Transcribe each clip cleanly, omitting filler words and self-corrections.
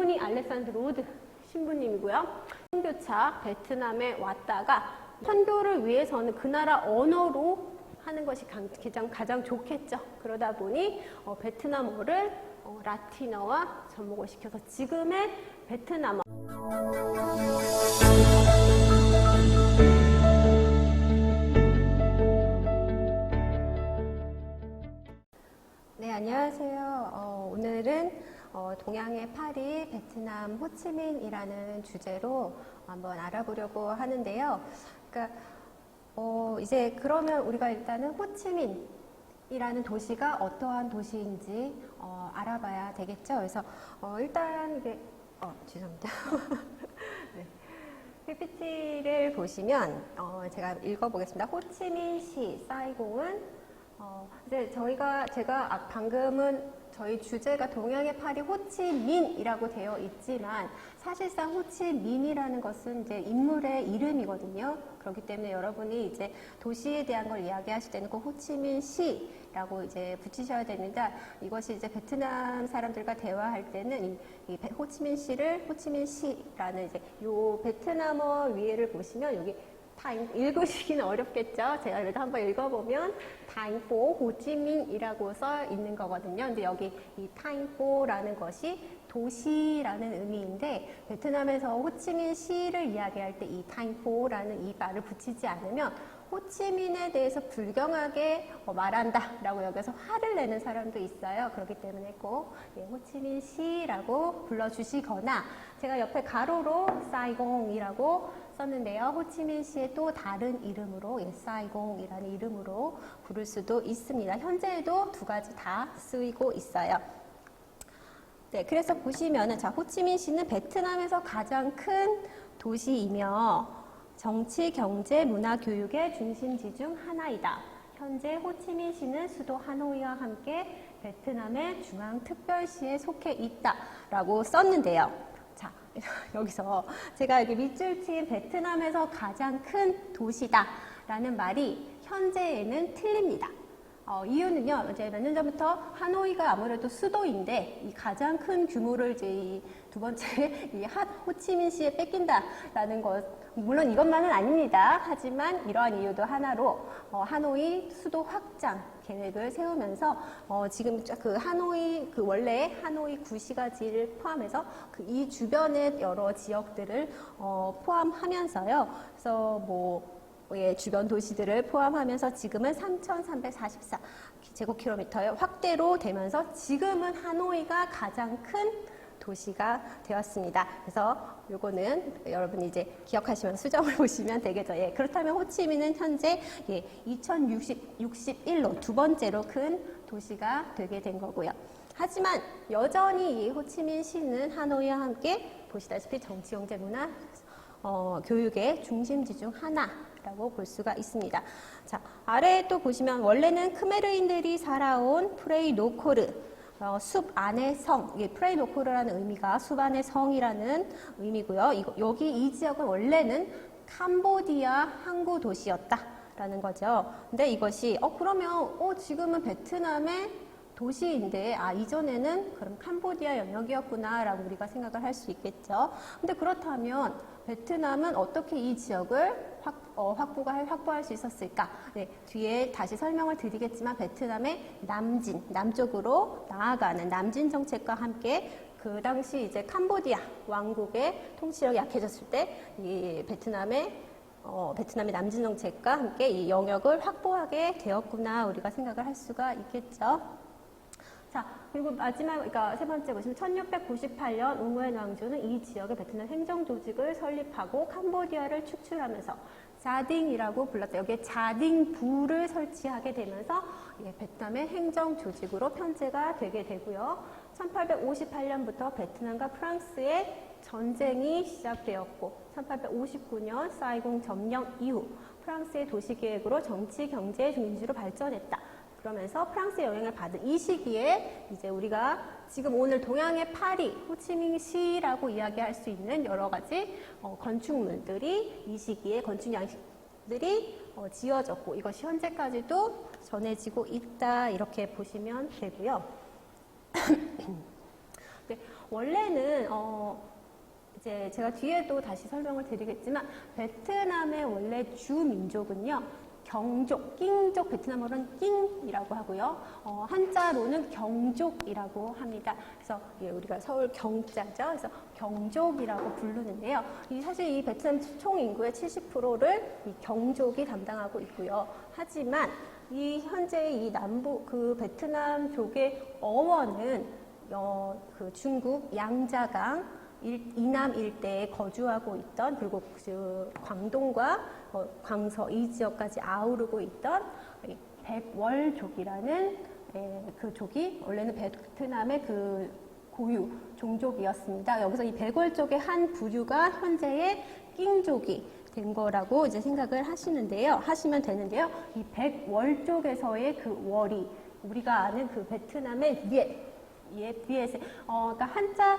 이분이 알렉산드 로드 신부님이고요. 선교차 베트남에 왔다가 선교를 위해서는 그 나라 언어로 하는 것이 가장 좋겠죠. 그러다 보니 베트남어를 라틴어와 접목을 시켜서 지금의 베트남어. 네, 안녕하세요. 오늘은 동양의 파리, 베트남 호치민이라는 주제로 한번 알아보려고 하는데요. 그러니까 이제 그러면 우리가 일단은 호치민이라는 도시가 어떠한 도시인지 알아봐야 되겠죠. 그래서 일단 이게 죄송합니다. 네. PPT를 보시면 제가 읽어보겠습니다. 호치민시 사이공은 이제 제가 방금은 저희 주제가 동양의 파리 호치민이라고 되어 있지만 사실상 호치민이라는 것은 이제 인물의 이름이거든요. 그렇기 때문에 여러분이 이제 도시에 대한 걸 이야기하실 때는 꼭 호치민시라고 이제 붙이셔야 됩니다. 이것이 이제 베트남 사람들과 대화할 때는 이 호치민시를 호치민시라는 이제 요 베트남어 위에를 보시면 여기 읽으시기는 어렵겠죠. 제가 그래도 한번 읽어보면 타잉포 호치민이라고 써 있는 거거든요. 근데 여기 이 타잉포라는 것이 도시라는 의미인데 베트남에서 호치민시를 이야기할 때 이 타잉포라는 이 말을 붙이지 않으면 호치민에 대해서 불경하게 말한다 라고 여기서 화를 내는 사람도 있어요. 그렇기 때문에 꼭 호치민시라고 불러주시거나 제가 옆에 가로로 사이공이라고 썼는데요. 호치민시의 또 다른 이름으로 사이공이라는 이름으로 부를 수도 있습니다. 현재에도 두 가지 다 쓰이고 있어요. 네, 그래서 보시면은 호치민시는 베트남에서 가장 큰 도시이며 정치, 경제, 문화, 교육의 중심지 중 하나이다. 현재 호치민시는 수도 하노이와 함께 베트남의 중앙특별시에 속해 있다라고 썼는데요. 자, 여기서 제가 여기 밑줄 친 베트남에서 가장 큰 도시다라는 말이 현재에는 틀립니다. 이유는요, 이제 몇 년 전부터 하노이가 아무래도 수도인데 이 가장 큰 규모를 이제 이 두 번째 이 호치민시에 뺏긴다라는 것, 물론 이것만은 아닙니다. 하지만 이러한 이유도 하나로 하노이 수도 확장 계획을 세우면서 지금 그 하노이 원래 하노이 구시가지를 포함해서 이 주변의 여러 지역들을 포함하면서요. 그래서 주변 도시들을 포함하면서 지금은 3,344 제곱킬로미터의 확대로 되면서 지금은 하노이가 가장 큰 도시가 되었습니다. 그래서 요거는 여러분이 이제 기억하시면 수정을 보시면 되겠죠. 그렇다면 호치민은 현재 2061로 두 번째로 큰 도시가 되게 된 거고요. 하지만 여전히 이 호치민시는 하노이와 함께 보시다시피 정치, 경제, 문화, 교육의 중심지 중 하나라고 볼 수가 있습니다. 자, 아래에 또 보시면 원래는 크메르인들이 살아온 프레이노코르, 숲 안의 성, 프레이노코르라는 의미가 숲 안의 성이라는 의미고요. 여기 이 지역은 원래는 캄보디아 항구 도시였다라는 거죠. 근데 이것이 그러면 지금은 베트남의 도시인데 이전에는 그럼 캄보디아 영역이었구나 라고 우리가 생각을 할 수 있겠죠. 근데 그렇다면 베트남은 어떻게 이 지역을 확보할 수 있었을까? 네, 뒤에 다시 설명을 드리겠지만 베트남의 남쪽으로 나아가는 남진 정책과 함께 그 당시 이제 캄보디아 왕국의 통치력이 약해졌을 때 이 베트남의 남진 정책과 함께 이 영역을 확보하게 되었구나 우리가 생각을 할 수가 있겠죠. 자, 그리고 마지막, 그러니까 세 번째 보시면 1698년 웅웬 왕조는 이 지역의 베트남 행정조직을 설립하고 캄보디아를 축출하면서 자딩이라고 불렀죠. 여기에 자딩부를 설치하게 되면서 베트남의 행정조직으로 편제가 되게 되고요. 1858년부터 베트남과 프랑스의 전쟁이 시작되었고 1859년 사이공 점령 이후 프랑스의 도시계획으로 정치, 경제 중심지로 발전했다. 그러면서 프랑스의 영향을 받은 이 시기에 이제 우리가 지금 오늘 동양의 파리, 호치민시라고 이야기할 수 있는 여러 가지 건축물들이 이 시기에 건축 양식들이 지어졌고 이것이 현재까지도 전해지고 있다 이렇게 보시면 되고요. 네, 원래는 이제 제가 뒤에도 다시 설명을 드리겠지만 베트남의 원래 주 민족은요. 경족, 낑족, 베트남어로는 낑이라고 하고요. 한자로는 경족이라고 합니다. 그래서 우리가 서울 경자죠. 그래서 경족이라고 부르는데요. 사실 이 베트남 총 인구의 70%를 이 경족이 담당하고 있고요. 하지만 이 현재 이 남부 그 베트남족의 어원은 그 중국 양자강 이남 일대에 거주하고 있던, 그리고 그 광동과 광서 이 지역까지 아우르고 있던 백월족이라는 그 족이 원래는 베트남의 그 고유 종족이었습니다. 여기서 이 백월족의 한 부류가 현재의 낑족이 된 거라고 이제 생각을 하시면 되는데요. 이 백월족에서의 그 월이 우리가 아는 그 베트남의 위엣, 그러니까 한자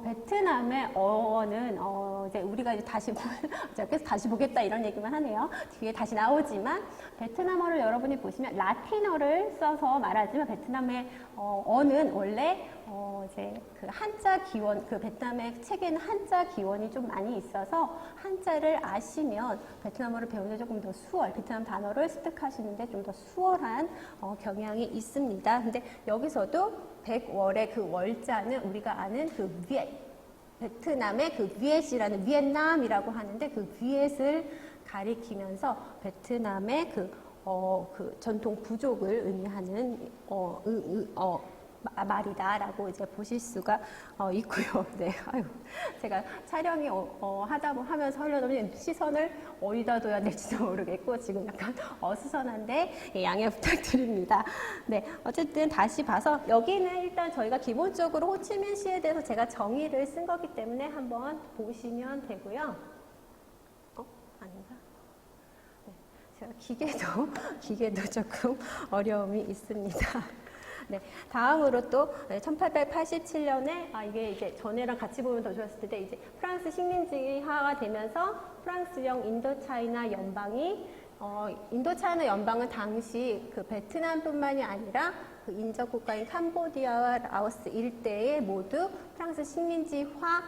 베트남의 어원은 이제 우리가 이제 계속 다시 보겠다 이런 얘기만 하네요. 뒤에 다시 나오지만 베트남어를 여러분이 보시면 라틴어를 써서 말하지만 베트남의 어는 원래 이제 그 한자 기원, 그 베트남의 책에는 한자 기원이 좀 많이 있어서 한자를 아시면 베트남어를 배우는데 조금 더 베트남 단어를 습득하시는데 좀 더 수월한 경향이 있습니다. 근데 여기서도 백월의 그 월자는 우리가 아는 그 베트남의 그 위엣이라는 비엔남이라고 하는데 그 위엣을 가리키면서 베트남의 그 전통 부족을 의미하는 말이다라고 이제 보실 수가 있고요. 네, 아유, 제가 촬영이 하면서 하려면 시선을 어디다 둬야 될지도 모르겠고 지금 약간 어수선한데 양해 부탁드립니다. 네, 어쨌든 다시 봐서 여기는 일단 저희가 기본적으로 호치민시에 대해서 제가 정의를 쓴 거기 때문에 한번 보시면 되고요. 아닌가? 네, 제가 기계도 조금 어려움이 있습니다. 네, 다음으로 또 1887년에 이게 이제 전에랑 같이 보면 더 좋았을 텐데 이제 프랑스 식민지화가 되면서 프랑스령 인도차이나 연방이 인도차이나 연방은 당시 그 베트남뿐만이 아니라 그 인접 국가인 캄보디아와 라오스 일대에 모두 프랑스 식민지화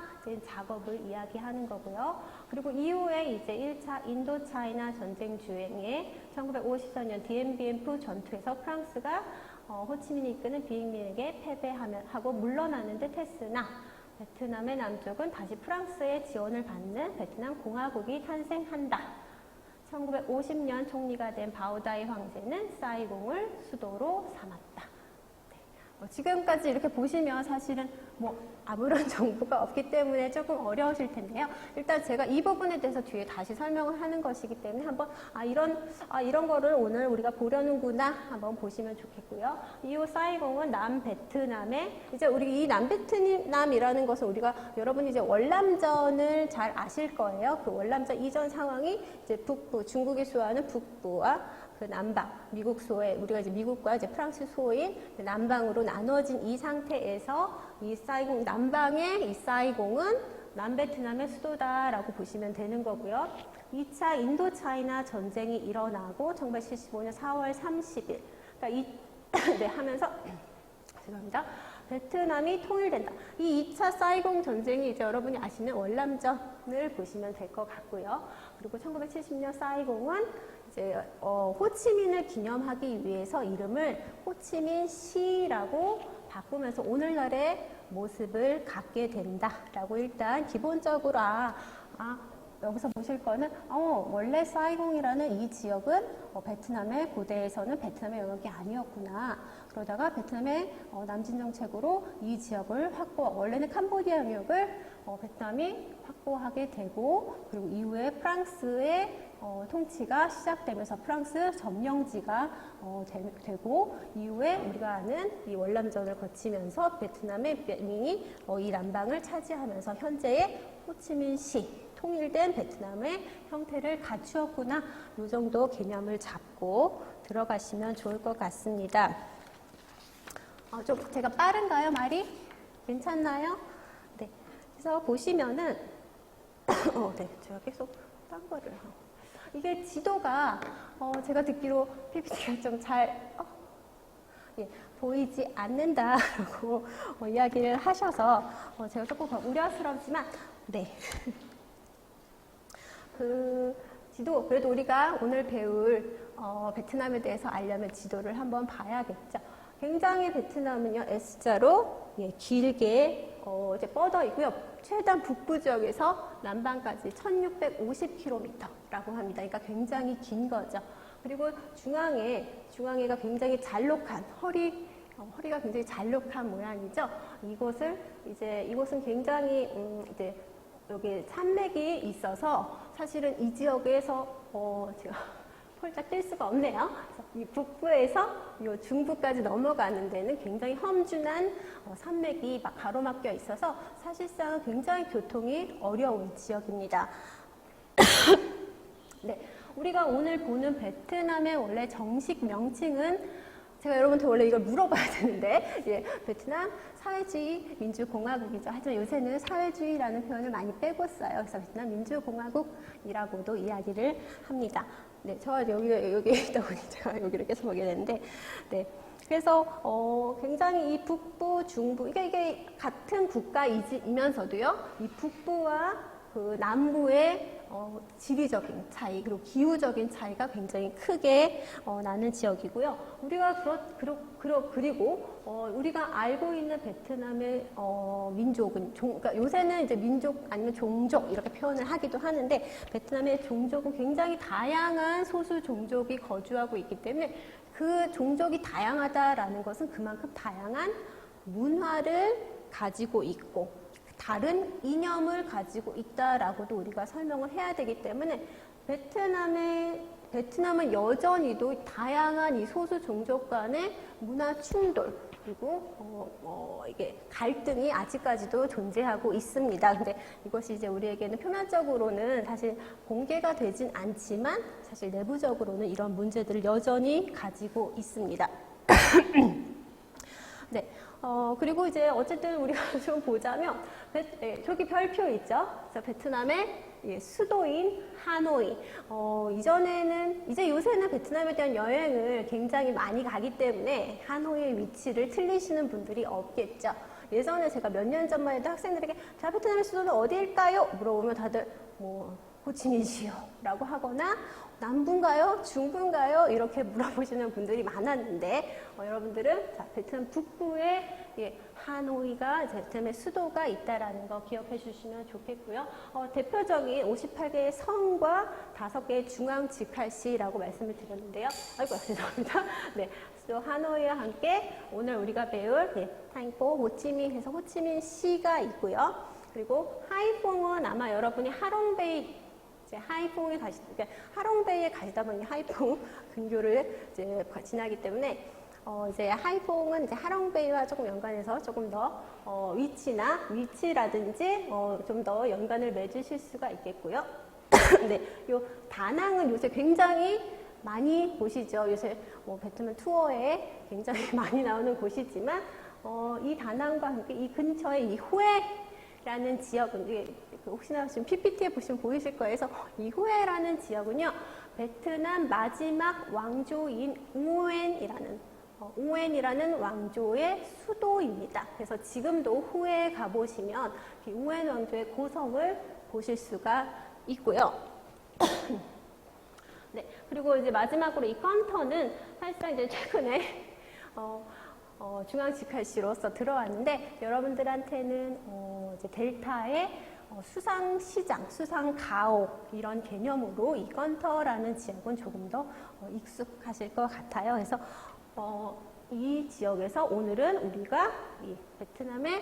작업을 이야기하는 거고요. 그리고 이후에 이제 1차 인도차이나 전쟁 주행에 1954년 디엠비엠프 전투에서 프랑스가 호치민이 이끄는 비익민에게 패배하고 물러나는데 됐으나 베트남의 남쪽은 다시 프랑스의 지원을 받는 베트남 공화국이 탄생한다. 1950년 총리가 된 바오다이 황제는 사이공을 수도로 삼았다. 네. 지금까지 이렇게 보시면 사실은 아무런 정보가 없기 때문에 조금 어려우실 텐데요. 일단 제가 이 부분에 대해서 뒤에 다시 설명을 하는 것이기 때문에 한번 이런 거를 오늘 우리가 보려는구나 한번 보시면 좋겠고요. 이후 사이공은 남베트남의 이제 우리 이 남베트남이라는 것은 우리가 여러분이 이제 월남전을 잘 아실 거예요. 그 월남전 이전 상황이 이제 북부 중국이 수호하는 북부와 그 남방, 미국 소에 우리가 이제 미국과 이제 프랑스 소인 남방으로 나눠진 이 상태에서 이 사이공 남방의 이 사이공은 남베트남의 수도다라고 보시면 되는 거고요. 2차 인도차이나 전쟁이 일어나고 1975년 4월 30일 그러니까 하면서 죄송합니다. 베트남이 통일된다. 이 2차 사이공 전쟁이 이제 여러분이 아시는 월남전을 보시면 될 것 같고요. 그리고 1970년 사이공은 이제 호치민을 기념하기 위해서 이름을 호치민시라고 바꾸면서 오늘날의 모습을 갖게 된다라고 일단 기본적으로 여기서 보실 거는 원래 사이공이라는 이 지역은 베트남의 고대에서는 베트남의 영역이 아니었구나. 그러다가 베트남의 남진 정책으로 이 지역을 원래는 캄보디아 영역을 베트남이 확보하게 되고 그리고 이후에 프랑스의 통치가 시작되면서 프랑스 점령지가 되고 이후에 우리가 아는 이 월남전을 거치면서 베트남의 민이 이 남방을 차지하면서 현재의 호치민시 통일된 베트남의 형태를 갖추었구나. 이 정도 개념을 잡고 들어가시면 좋을 것 같습니다. 좀 제가 빠른가요, 말이? 괜찮나요? 네. 그래서 보시면은 네, 제가 계속 딴 거를 이게 지도가 제가 듣기로 PPT가 좀 잘 예, 보이지 않는다라고 이야기를 하셔서 제가 조금 우려스럽지만 네. 그 지도, 그래도 우리가 오늘 배울 베트남에 대해서 알려면 지도를 한번 봐야겠죠. 굉장히 베트남은요, S자로 예, 길게 이제 뻗어 있고요. 최단 북부 지역에서 남반까지 1650km라고 합니다. 그러니까 굉장히 긴 거죠. 그리고 중앙에가 굉장히 잘록한 허리가 굉장히 잘록한 모양이죠. 이곳은 굉장히 이제 여기 산맥이 있어서 사실은 이 지역에서 제가 폴짝 뛸 수가 없네요. 그래서 이 북부에서 이 중부까지 넘어가는 데는 굉장히 험준한 산맥이 막 가로막혀 있어서 사실상 굉장히 교통이 어려운 지역입니다. 네, 우리가 오늘 보는 베트남의 원래 정식 명칭은 제가 여러분한테 원래 이걸 물어봐야 되는데, 예, 베트남 사회주의 민주공화국이죠. 하지만 요새는 사회주의라는 표현을 많이 빼고 써요. 그래서 베트남 민주공화국이라고도 이야기를 합니다. 네, 저 여기 있다 보니 제가 여기를 계속 보게 되는데, 네. 그래서 굉장히 이 북부, 중부, 이게 같은 국가이면서도요, 이 북부와 그 남부의 지리적인 차이, 그리고 기후적인 차이가 굉장히 크게 나는 지역이고요. 그리고 우리가 알고 있는 베트남의 민족은 그러니까 요새는 이제 민족 아니면 종족 이렇게 표현을 하기도 하는데 베트남의 종족은 굉장히 다양한 소수 종족이 거주하고 있기 때문에 그 종족이 다양하다라는 것은 그만큼 다양한 문화를 가지고 있고 다른 이념을 가지고 있다라고도 우리가 설명을 해야 되기 때문에 베트남은 여전히도 다양한 이 소수 종족 간의 문화 충돌 그리고 이게 갈등이 아직까지도 존재하고 있습니다. 근데 이것이 이제 우리에게는 표면적으로는 사실 공개가 되진 않지만 사실 내부적으로는 이런 문제들을 여전히 가지고 있습니다. 네. 그리고 이제 어쨌든 우리가 좀 보자면, 저기 별표 있죠? 그래서 베트남의 수도인 하노이. 이제 요새는 베트남에 대한 여행을 굉장히 많이 가기 때문에 하노이의 위치를 틀리시는 분들이 없겠죠. 예전에 제가 몇 년 전만 해도 학생들에게 자, 베트남의 수도는 어디일까요? 물어보면 다들 호치민시요 라고 하거나 남부인가요? 중부인가요? 이렇게 물어보시는 분들이 많았는데 여러분들은 자, 베트남 북부에 하노이가 베트남의 수도가 있다라는 거 기억해 주시면 좋겠고요. 대표적인 58개의 성과 5개의 중앙 직할시라고 말씀을 드렸는데요. 아이고 죄송합니다. 네, 수도 하노이와 함께 오늘 우리가 배울 타잉포, 호치민 해서 호치민시가 있고요. 그리고 하이퐁은 아마 여러분이 하롱베이 하이퐁에 그러니까 하롱베이에 가시다 보니 하이퐁 근교를 이제 지나기 때문에 이제 하이퐁은 이제 하롱베이와 조금 연관해서 조금 더 위치라든지 좀 더 연관을 맺으실 수가 있겠고요. 네, 요 다낭은 요새 굉장히 많이 보시죠. 요새 베트남 투어에 굉장히 많이 나오는 곳이지만 이 다낭과 함께 이 근처에 이 후에라는 지역은 혹시나 지금 PPT에 보시면 보이실 거예요. 그래서 이 후에라는 지역은요, 베트남 마지막 왕조인 우엔이라는 왕조의 수도입니다. 그래서 지금도 후에 가보시면 이 우엔 왕조의 고성을 보실 수가 있고요. 네, 그리고 이제 마지막으로 이 컨터는 사실상 이제 최근에 중앙 직할시로서 들어왔는데 여러분들한테는 이제 델타의 수상시장, 수상가옥 이런 개념으로 이 건터라는 지역은 조금 더 익숙하실 것 같아요. 그래서 이 지역에서 오늘은 우리가 이 베트남의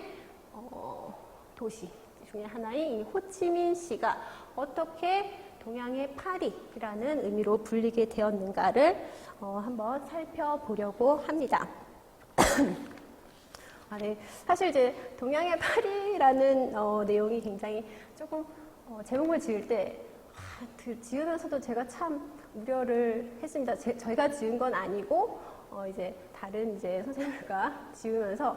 도시 중에 하나인 이 호치민시가 어떻게 동양의 파리라는 의미로 불리게 되었는가를 한번 살펴보려고 합니다. 네. 사실 이제 동양의 파리라는 내용이 굉장히 조금 제목을 지을 때 지으면서도 제가 참 우려를 했습니다. 저희가 지은 건 아니고 이제 다른 이제 선생님과 지으면서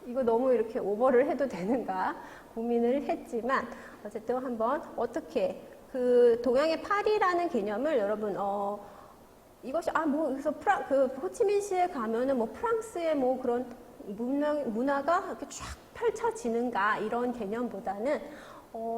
이거 너무 이렇게 오버를 해도 되는가 고민을 했지만 어쨌든 한번 어떻게 그 동양의 파리라는 개념을 여러분 이것이 그래서 그 호치민시에 가면은 뭐 프랑스의 뭐 그런 문화가 이렇게 쫙 펼쳐지는가 이런 개념보다는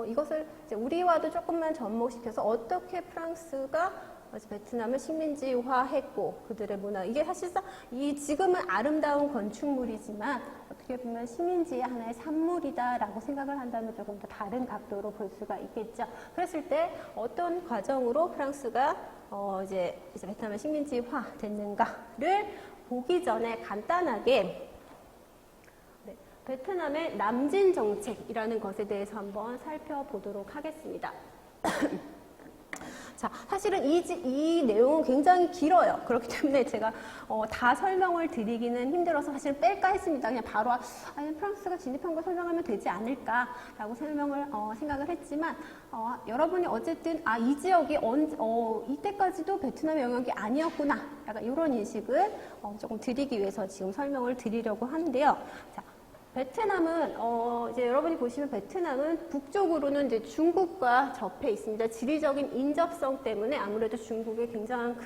이것을 이제 우리와도 조금만 접목시켜서 어떻게 프랑스가 베트남을 식민지화했고 그들의 문화 이게 사실상 이 지금은 아름다운 건축물이지만 어떻게 보면 식민지의 하나의 산물이다라고 생각을 한다면 조금 더 다른 각도로 볼 수가 있겠죠. 그랬을 때 어떤 과정으로 프랑스가 이제 베트남의 식민지화 됐는가를 보기 전에 간단하게 베트남의 남진 정책이라는 것에 대해서 한번 살펴보도록 하겠습니다. 자, 사실은 이 내용은 굉장히 길어요. 그렇기 때문에 제가 다 설명을 드리기는 힘들어서 사실은 뺄까 했습니다. 그냥 바로 프랑스가 진입한 걸 설명하면 되지 않을까라고 생각을 했지만 여러분이 어쨌든 이 지역이 이때까지도 베트남의 영역이 아니었구나 약간 이런 인식을 조금 드리기 위해서 지금 설명을 드리려고 하는데요. 자, 베트남은 이제 여러분이 보시면 베트남은 북쪽으로는 이제 중국과 접해 있습니다. 지리적인 인접성 때문에 아무래도 중국에 굉장히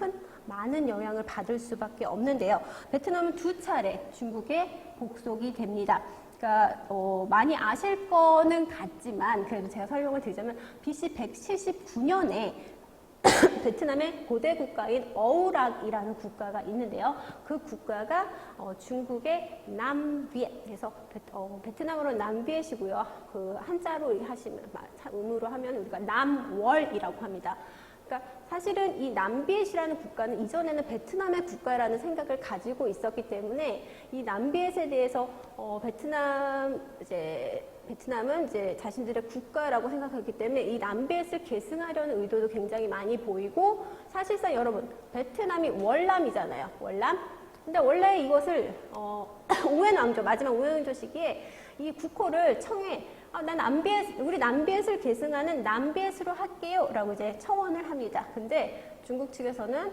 많은 영향을 받을 수밖에 없는데요. 베트남은 2차례 중국에 복속이 됩니다. 그러니까 많이 아실 거는 같지만 그래도 제가 설명을 드리자면 BC 179년에 베트남의 고대 국가인 어우락이라는 국가가 있는데요. 그 국가가 중국의 남비엣, 그래서 베트남어로 남비엣이고요. 그 한자로 하시면 음으로 하면 우리가 남월이라고 합니다. 그러니까 사실은 이 남비엣이라는 국가는 이전에는 베트남의 국가라는 생각을 가지고 있었기 때문에 이 남비엣에 대해서 베트남은 이제 자신들의 국가라고 생각하기 때문에 이 남비엣을 계승하려는 의도도 굉장히 많이 보이고 사실상 여러분 베트남이 월남이잖아요. 월남. 근데 원래 이것을 오웬 왕조 마지막 오웬 왕조 시기에 이 국호를 청해 우리 남비엣을 계승하는 남비엣으로 할게요라고 이제 청원을 합니다. 근데 중국 측에서는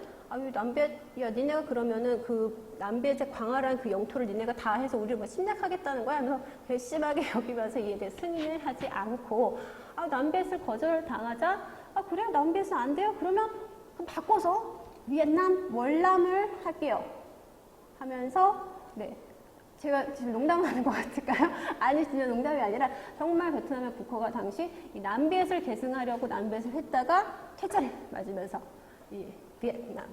니네가 그러면은 그 남비엣의 광활한 그 영토를 니네가 다 해서 우리를 뭐 침략하겠다는 거야? 하면서 괘씸하게 여기면서 이에 대해 승인을 하지 않고 남비엣을 거절당하자 그래요? 남비엣은 안 돼요? 그럼 바꿔서 비엔남 월남을 할게요. 하면서 제가 지금 농담하는 것 같을까요? 아니 진짜 농담이 아니라 정말 베트남의 국호가 당시 이 남비엣을 계승하려고 남비엣을 했다가 퇴짜를 맞으면서 이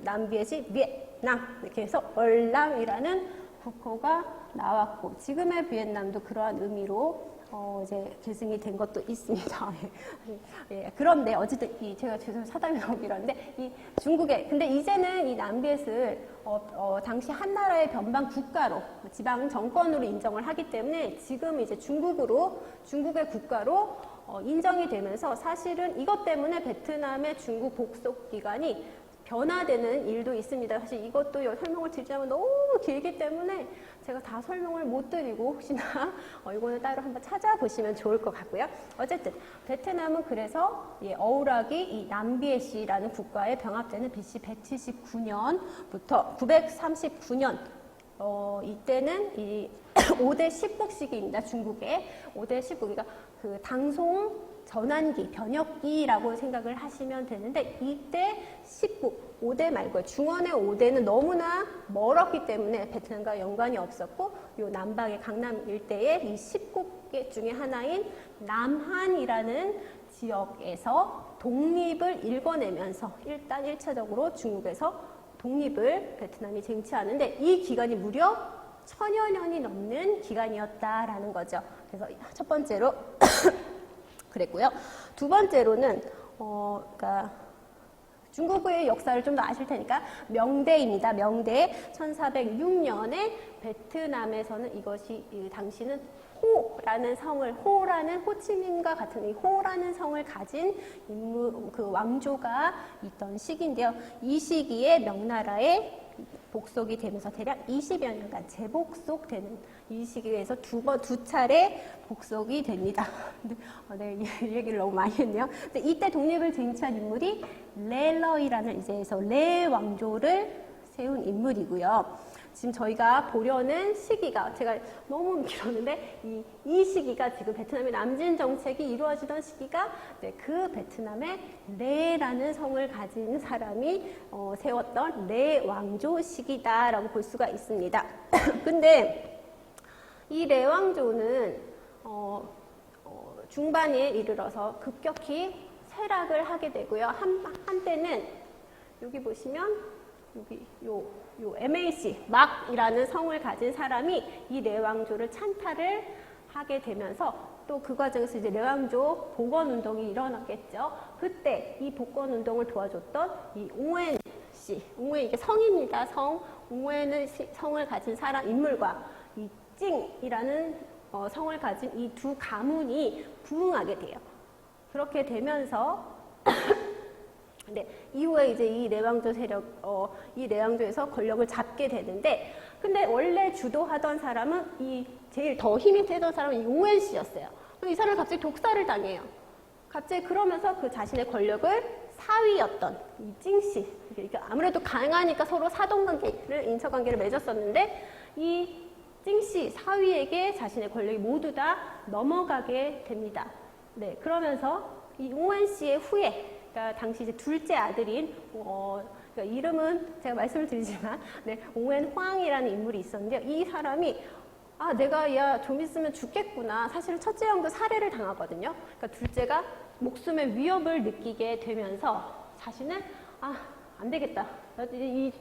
남비엣이 비엔남 이렇게 해서 월남이라는 국호가 나왔고 지금의 비엔남도 그러한 의미로 이제 계승이 된 것도 있습니다. 그런데 어쨌든 제가 죄송해요 사담이 너무 길었는데 이 중국에 근데 이제는 이 남비엣을 당시 한나라의 변방 국가로 지방 정권으로 인정을 하기 때문에 지금 이제 중국의 국가로 인정이 되면서 사실은 이것 때문에 베트남의 중국 복속 기간이 변화되는 일도 있습니다. 사실 이것도 설명을 드리자면 너무 길기 때문에 제가 다 설명을 못 드리고 혹시나 이거는 따로 한번 찾아보시면 좋을 것 같고요. 어쨌든 베트남은 그래서 어우락이 이 남비엣이라는 국가에 병합되는 BC 179년부터 939년 이때는 이 5대 10국 시기입니다. 중국의 5대 10국 그러니까 그 당송 전환기, 변혁기라고 생각을 하시면 되는데 이때 10국, 5대 말고요. 중원의 5대는 너무나 멀었기 때문에 베트남과 연관이 없었고 요 남방의 강남 일대의 이 10국 중에 하나인 남한이라는 지역에서 독립을 일궈내면서 일단 1차적으로 중국에서 독립을 베트남이 쟁취하는데 이 기간이 무려 1000여 년이 넘는 기간이었다라는 거죠. 그래서 첫 번째로 그랬고요. 두 번째로는 그러니까 중국의 역사를 좀 더 아실 테니까 명대입니다. 명대 1406년에 베트남에서는 이것이 당시는 호라는 성을 호라는 호치민과 같은 이 호라는 성을 가진 그 왕조가 있던 시기인데요. 이 시기에 명나라에 복속이 되면서 대략 20여 년간 재복속되는 이 시기에서 두 차례 복속이 됩니다. 이 얘기를 너무 많이 했네요. 근데 이때 독립을 쟁취한 인물이 레러이라는 이제에서 레 왕조를 세운 인물이고요. 지금 저희가 보려는 시기가 제가 너무 길었는데 이 시기가 지금 베트남의 남진 정책이 이루어지던 시기가 네, 그 베트남의 레라는 성을 가진 사람이 세웠던 레 왕조 시기다라고 볼 수가 있습니다. 근데 이 레 왕조는 중반에 이르러서 급격히 쇠락을 하게 되고요. 한때는 여기 보시면 여기 요 MAC 막이라는 성을 가진 사람이 이 레왕조를 찬탈을 하게 되면서 또 그 과정에서 이제 레왕조 복원 운동이 일어났겠죠. 그때 이 복원 운동을 도와줬던 이 옹웬 씨, 옹웬 이게 성입니다. 옹웬의 성을 가진 사람 인물과 이 찡이라는 성을 가진 이 두 가문이 부흥하게 돼요. 그렇게 되면서 네, 이후에 이제 이 내왕조 세력, 이 내왕조에서 권력을 잡게 되는데, 근데 원래 주도하던 사람은 제일 더 힘이 세던 사람은 이 옹웬 씨였어요. 이 사람이 갑자기 독살을 당해요. 갑자기 그러면서 그 자신의 권력을 사위였던 이 찡 씨, 그러니까 아무래도 강하니까 서로 사돈관계를 인처관계를 맺었었는데 이 찡 씨 사위에게 자신의 권력이 모두 다 넘어가게 됩니다. 네, 그러면서 이 옹웬 씨의 후예. 그러니까 당시 이제 둘째 아들인 그러니까 이름은 제가 말씀을 드리지만 네, 옹웬 황이라는 인물이 있었는데요. 이 사람이 내가 야 좀 있으면 죽겠구나. 사실은 첫째 형도 살해를 당하거든요. 그러니까 둘째가 목숨의 위협을 느끼게 되면서 자신은 안 되겠다.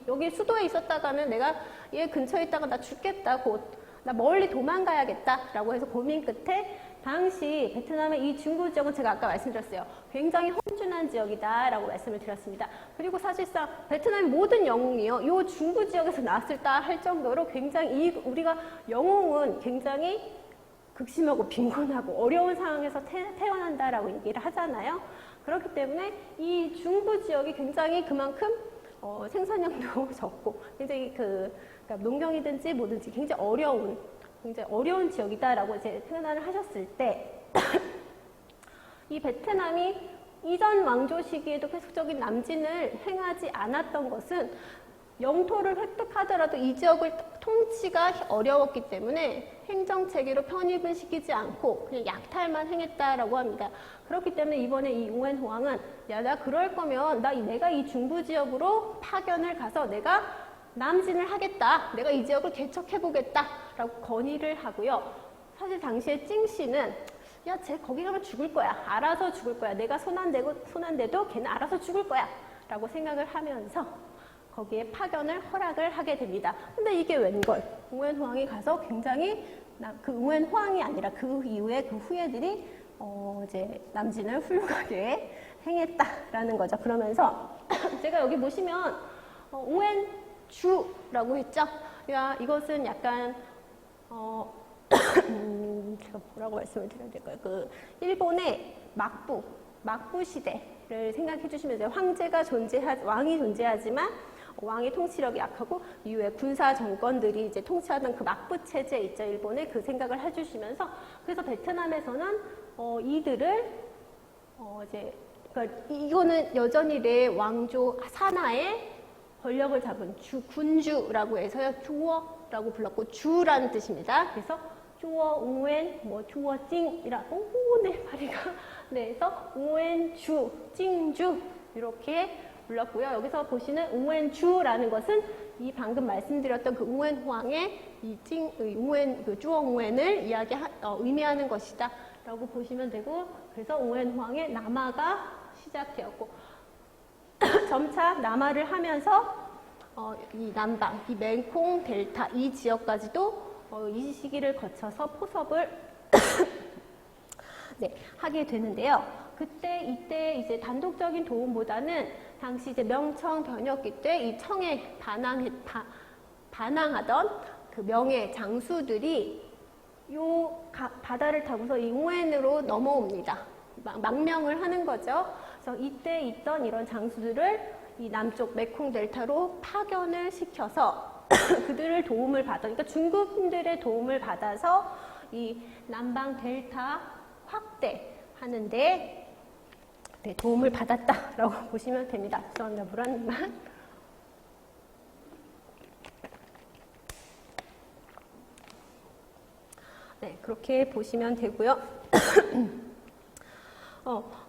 여기 수도에 있었다가는 내가 얘 근처에 있다가 나 죽겠다. 곧 나 멀리 도망가야겠다라고 해서 고민 끝에 당시 베트남의 이 중부 지역은 제가 아까 말씀드렸어요. 굉장히 험준한 지역이다라고 말씀을 드렸습니다. 그리고 사실상 베트남의 모든 영웅이요. 이 중부 지역에서 나왔을까 할 정도로 굉장히 우리가 영웅은 굉장히 극심하고 빈곤하고 어려운 상황에서 태어난다라고 얘기를 하잖아요. 그렇기 때문에 이 중부 지역이 굉장히 그만큼 생산량도 적고 굉장히 그러니까 농경이든지 뭐든지 굉장히 어려운 지역이다라고 이제 표현을 하셨을 때 이 베트남이 이전 왕조 시기에도 계속적인 남진을 행하지 않았던 것은 영토를 획득하더라도 이 지역을 통치가 어려웠기 때문에 행정체계로 편입을 시키지 않고 그냥 약탈만 행했다라고 합니다. 그렇기 때문에 이번에 이 옹웬 호황은 나 그럴 거면 내가 이 중부 지역으로 파견을 가서 내가 남진을 하겠다. 내가 이 지역을 개척해보겠다. 라고 건의를 하고요. 사실 당시에 찡 씨는 쟤 거기 가면 죽을 거야. 알아서 죽을 거야. 내가 손 안 대도 걔는 알아서 죽을 거야. 라고 생각을 하면서 거기에 파견을 허락을 하게 됩니다. 근데 이게 웬걸? 옹웬 호황이 가서 굉장히 그 옹웬 호황이 아니라 그 이후에 그 후예들이 이제 남진을 훌륭하게 행했다라는 거죠. 그러면서 제가 여기 보시면 옹웬 주라고 했죠. 이것은 약간 제가 뭐라고 말씀을 드려야 될까요? 그 일본의 막부 시대를 생각해 주시면 돼요. 왕이 존재하지만 왕의 통치력이 약하고 이후에 군사 정권들이 이제 통치하던 그 막부 체제 있죠. 일본에 그 생각을 해주시면서 그래서 베트남에서는 이들을 이제 그러니까 이거는 여전히 레 왕조 산하에 권력을 잡은 군주라고 해서요. 주어라고 불렀고 주라는 뜻입니다. 그래서 주어 옹웬 주어 찡이라 네 파리가 네 그래서 옹웬 주 찡주 이렇게 불렀고요. 여기서 보시는 옹웬 주라는 것은 이 방금 말씀드렸던 그 옹웬 호황의 이 옹웬 그 주어 옹웬을 의미하는 것이다라고 보시면 되고 그래서 옹웬 호황의 남하가 시작되었고 점차 남하를 하면서 이 남방, 이 맹콩 델타 이 지역까지도 이 시기를 거쳐서 포섭을 네, 하게 되는데요. 이때 이제 단독적인 도움보다는 당시 이제 명청 변혁기 때 이 청에 반항하던 그 명예 장수들이 바다를 타고서 이 옹웬으로 넘어옵니다. 망명을 하는 거죠. 그래서 이때 있던 이런 장수들을 이 남쪽 메콩 델타로 파견을 시켜서 그들을 도움을 그러니까 중국인들의 도움을 받아서 이 남방 델타 확대하는데 네, 도움을 받았다라고 보시면 됩니다. 죄송합니다. 물 한 입만. 그렇게 보시면 되고요.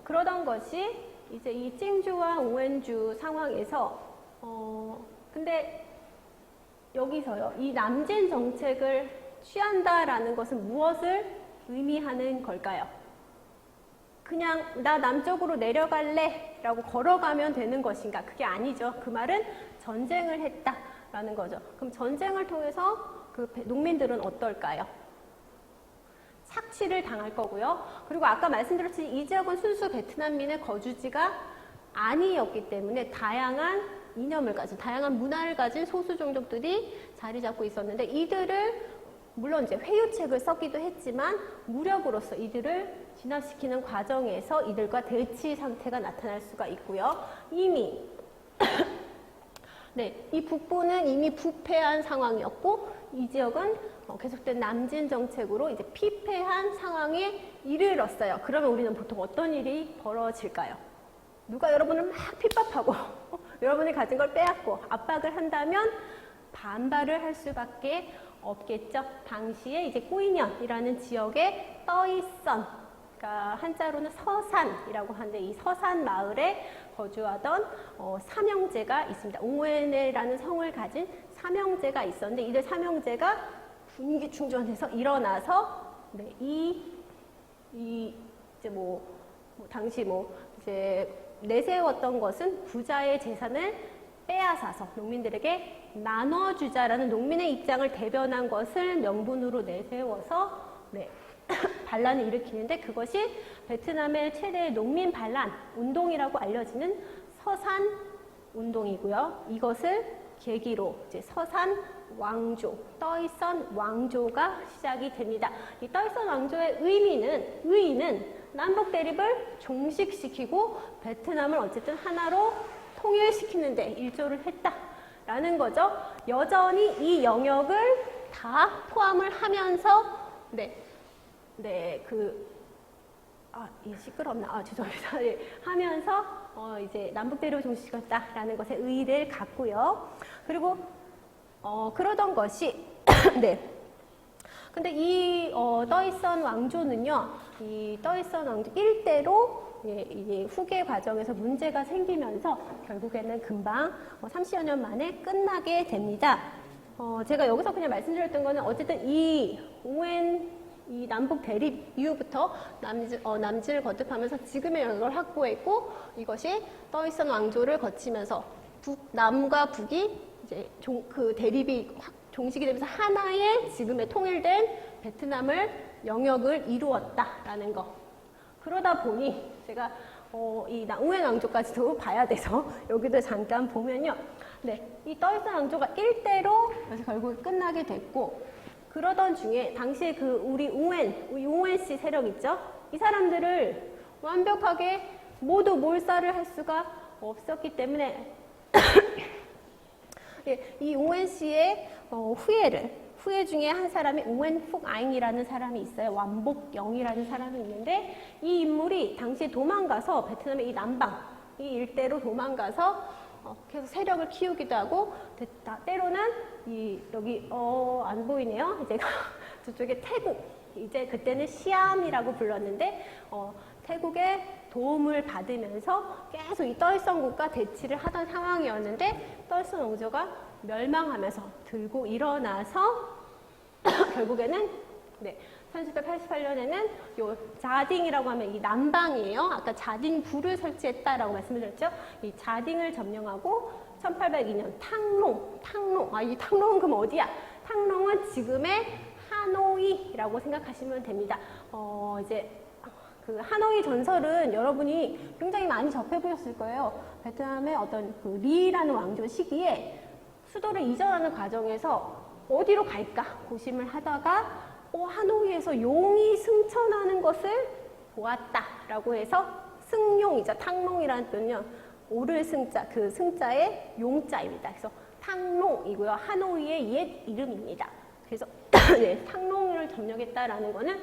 그러던 것이 이제 이 찡주와 옹웬주 상황에서 근데 여기서요. 이 남진 정책을 취한다라는 것은 무엇을 의미하는 걸까요? 그냥 나 남쪽으로 내려갈래 라고 걸어가면 되는 것인가? 그게 아니죠. 그 말은 전쟁을 했다라는 거죠. 그럼 전쟁을 통해서 그 농민들은 어떨까요? 착취를 당할 거고요. 그리고 아까 말씀드렸듯이 이 지역은 순수 베트남민의 거주지가 아니었기 때문에 다양한 이념을 가진, 다양한 문화를 가진 소수 종족들이 자리 잡고 있었는데 이들을 물론 이제 회유책을 썼기도 했지만 무력으로서 이들을 진압시키는 과정에서 이들과 대치 상태가 나타날 수가 있고요. 이미 네, 이 북부는 이미 부패한 상황이었고 이 지역은 계속된 남진 정책으로 이제 피폐한 상황에 이르렀어요. 그러면 우리는 보통 어떤 일이 벌어질까요? 누가 여러분을 막 핍박하고 여러분이 가진 걸 빼앗고 압박을 한다면 반발을 할 수밖에 없겠죠. 당시에 이제 꼬이년이라는 지역에 떠이선, 그러니까 한자로는 서산이라고 하는데 이 서산 마을에 거주하던 삼형제가 있습니다. 옹웬이라는 성을 가진 삼형제가 있었는데 이들 삼형제가 분기 충전해서 일어나서 네, 이제 당시 이제 내세웠던 것은 부자의 재산을 빼앗아서 농민들에게 나눠주자라는 농민의 입장을 대변한 것을 명분으로 내세워서 네, 반란을 일으키는데 그것이 베트남의 최대 농민 반란 운동이라고 알려지는 서산 운동이고요. 이것을 계기로 이제 서산 왕조, 떠이선 왕조가 시작이 됩니다. 이 떠이선 왕조의 의의는 남북 대립을 종식시키고 베트남을 어쨌든 하나로 통일시키는 데 일조를 했다라는 거죠. 여전히 이 영역을 다 포함을 하면서 시끄럽나? 죄송합니다. 네, 하면서 이제 남북 대립을 종식시켰다라는 것에 의의를 갖고요. 그리고 그러던 것이 네. 근데 이 떠이선 왕조는요, 이 떠이선 왕조 일대로 이제 후계 과정에서 문제가 생기면서 결국에는 금방 30여 년 만에 끝나게 됩니다. 제가 여기서 그냥 말씀드렸던 거는 어쨌든 이 남북 대립 이후부터 남진을 거듭하면서 지금의 영역을 확보했고 이것이 떠이선 왕조를 거치면서 남과 북이 이제 그 대립이 종식이 되면서 하나의 지금의 통일된 베트남을 영역을 이루었다라는 거. 그러다 보니 제가 이 옹웬 왕조까지도 봐야 돼서 여기도 잠깐 보면요. 네, 이 떠이선 왕조가 일대로 결국 끝나게 됐고 그러던 중에 당시에 그 우리 옹웬 씨 세력 있죠? 이 사람들을 완벽하게 모두 몰살을 할 수가 없었기 때문에 이 옹웬 씨의 후예 중에 한 사람이 옹웬 푹 아잉이라는 사람이 있어요. 완복영이라는 사람이 있는데 이 인물이 당시에 도망가서 베트남의 이 남방, 이 일대로 도망가서 계속 세력을 키우기도 하고 때로는 여기 안 보이네요. 이제 저쪽에 태국, 이제 그때는 시암이라고 불렀는데 태국의 도움을 받으면서 계속 이 떠이선국과 대치를 하던 상황이었는데 떠이선 왕조가 멸망하면서 들고 일어나서 결국에는 1788년에는 요 자딩이라고 하면 이 남방이에요. 아까 자딩부를 설치했다라고 말씀을 드렸죠. 이 자딩을 점령하고 1802년 탕롱. 이 탕롱은 그럼 어디야? 탕롱은 지금의 하노이라고 생각하시면 됩니다. 이제 그 하노이 전설은 여러분이 굉장히 많이 접해보셨을 거예요. 베트남의 어떤 그 리라는 왕조 시기에 수도를 이전하는 과정에서 어디로 갈까 고심을 하다가 하노이에서 용이 승천하는 것을 보았다라고 해서 승용이죠. 탕롱이라는 뜻은요. 오를 승자, 그 승자의 용자입니다. 그래서 탕롱이고요. 하노이의 옛 이름입니다. 그래서 네, 탕롱을 점령했다라는 거는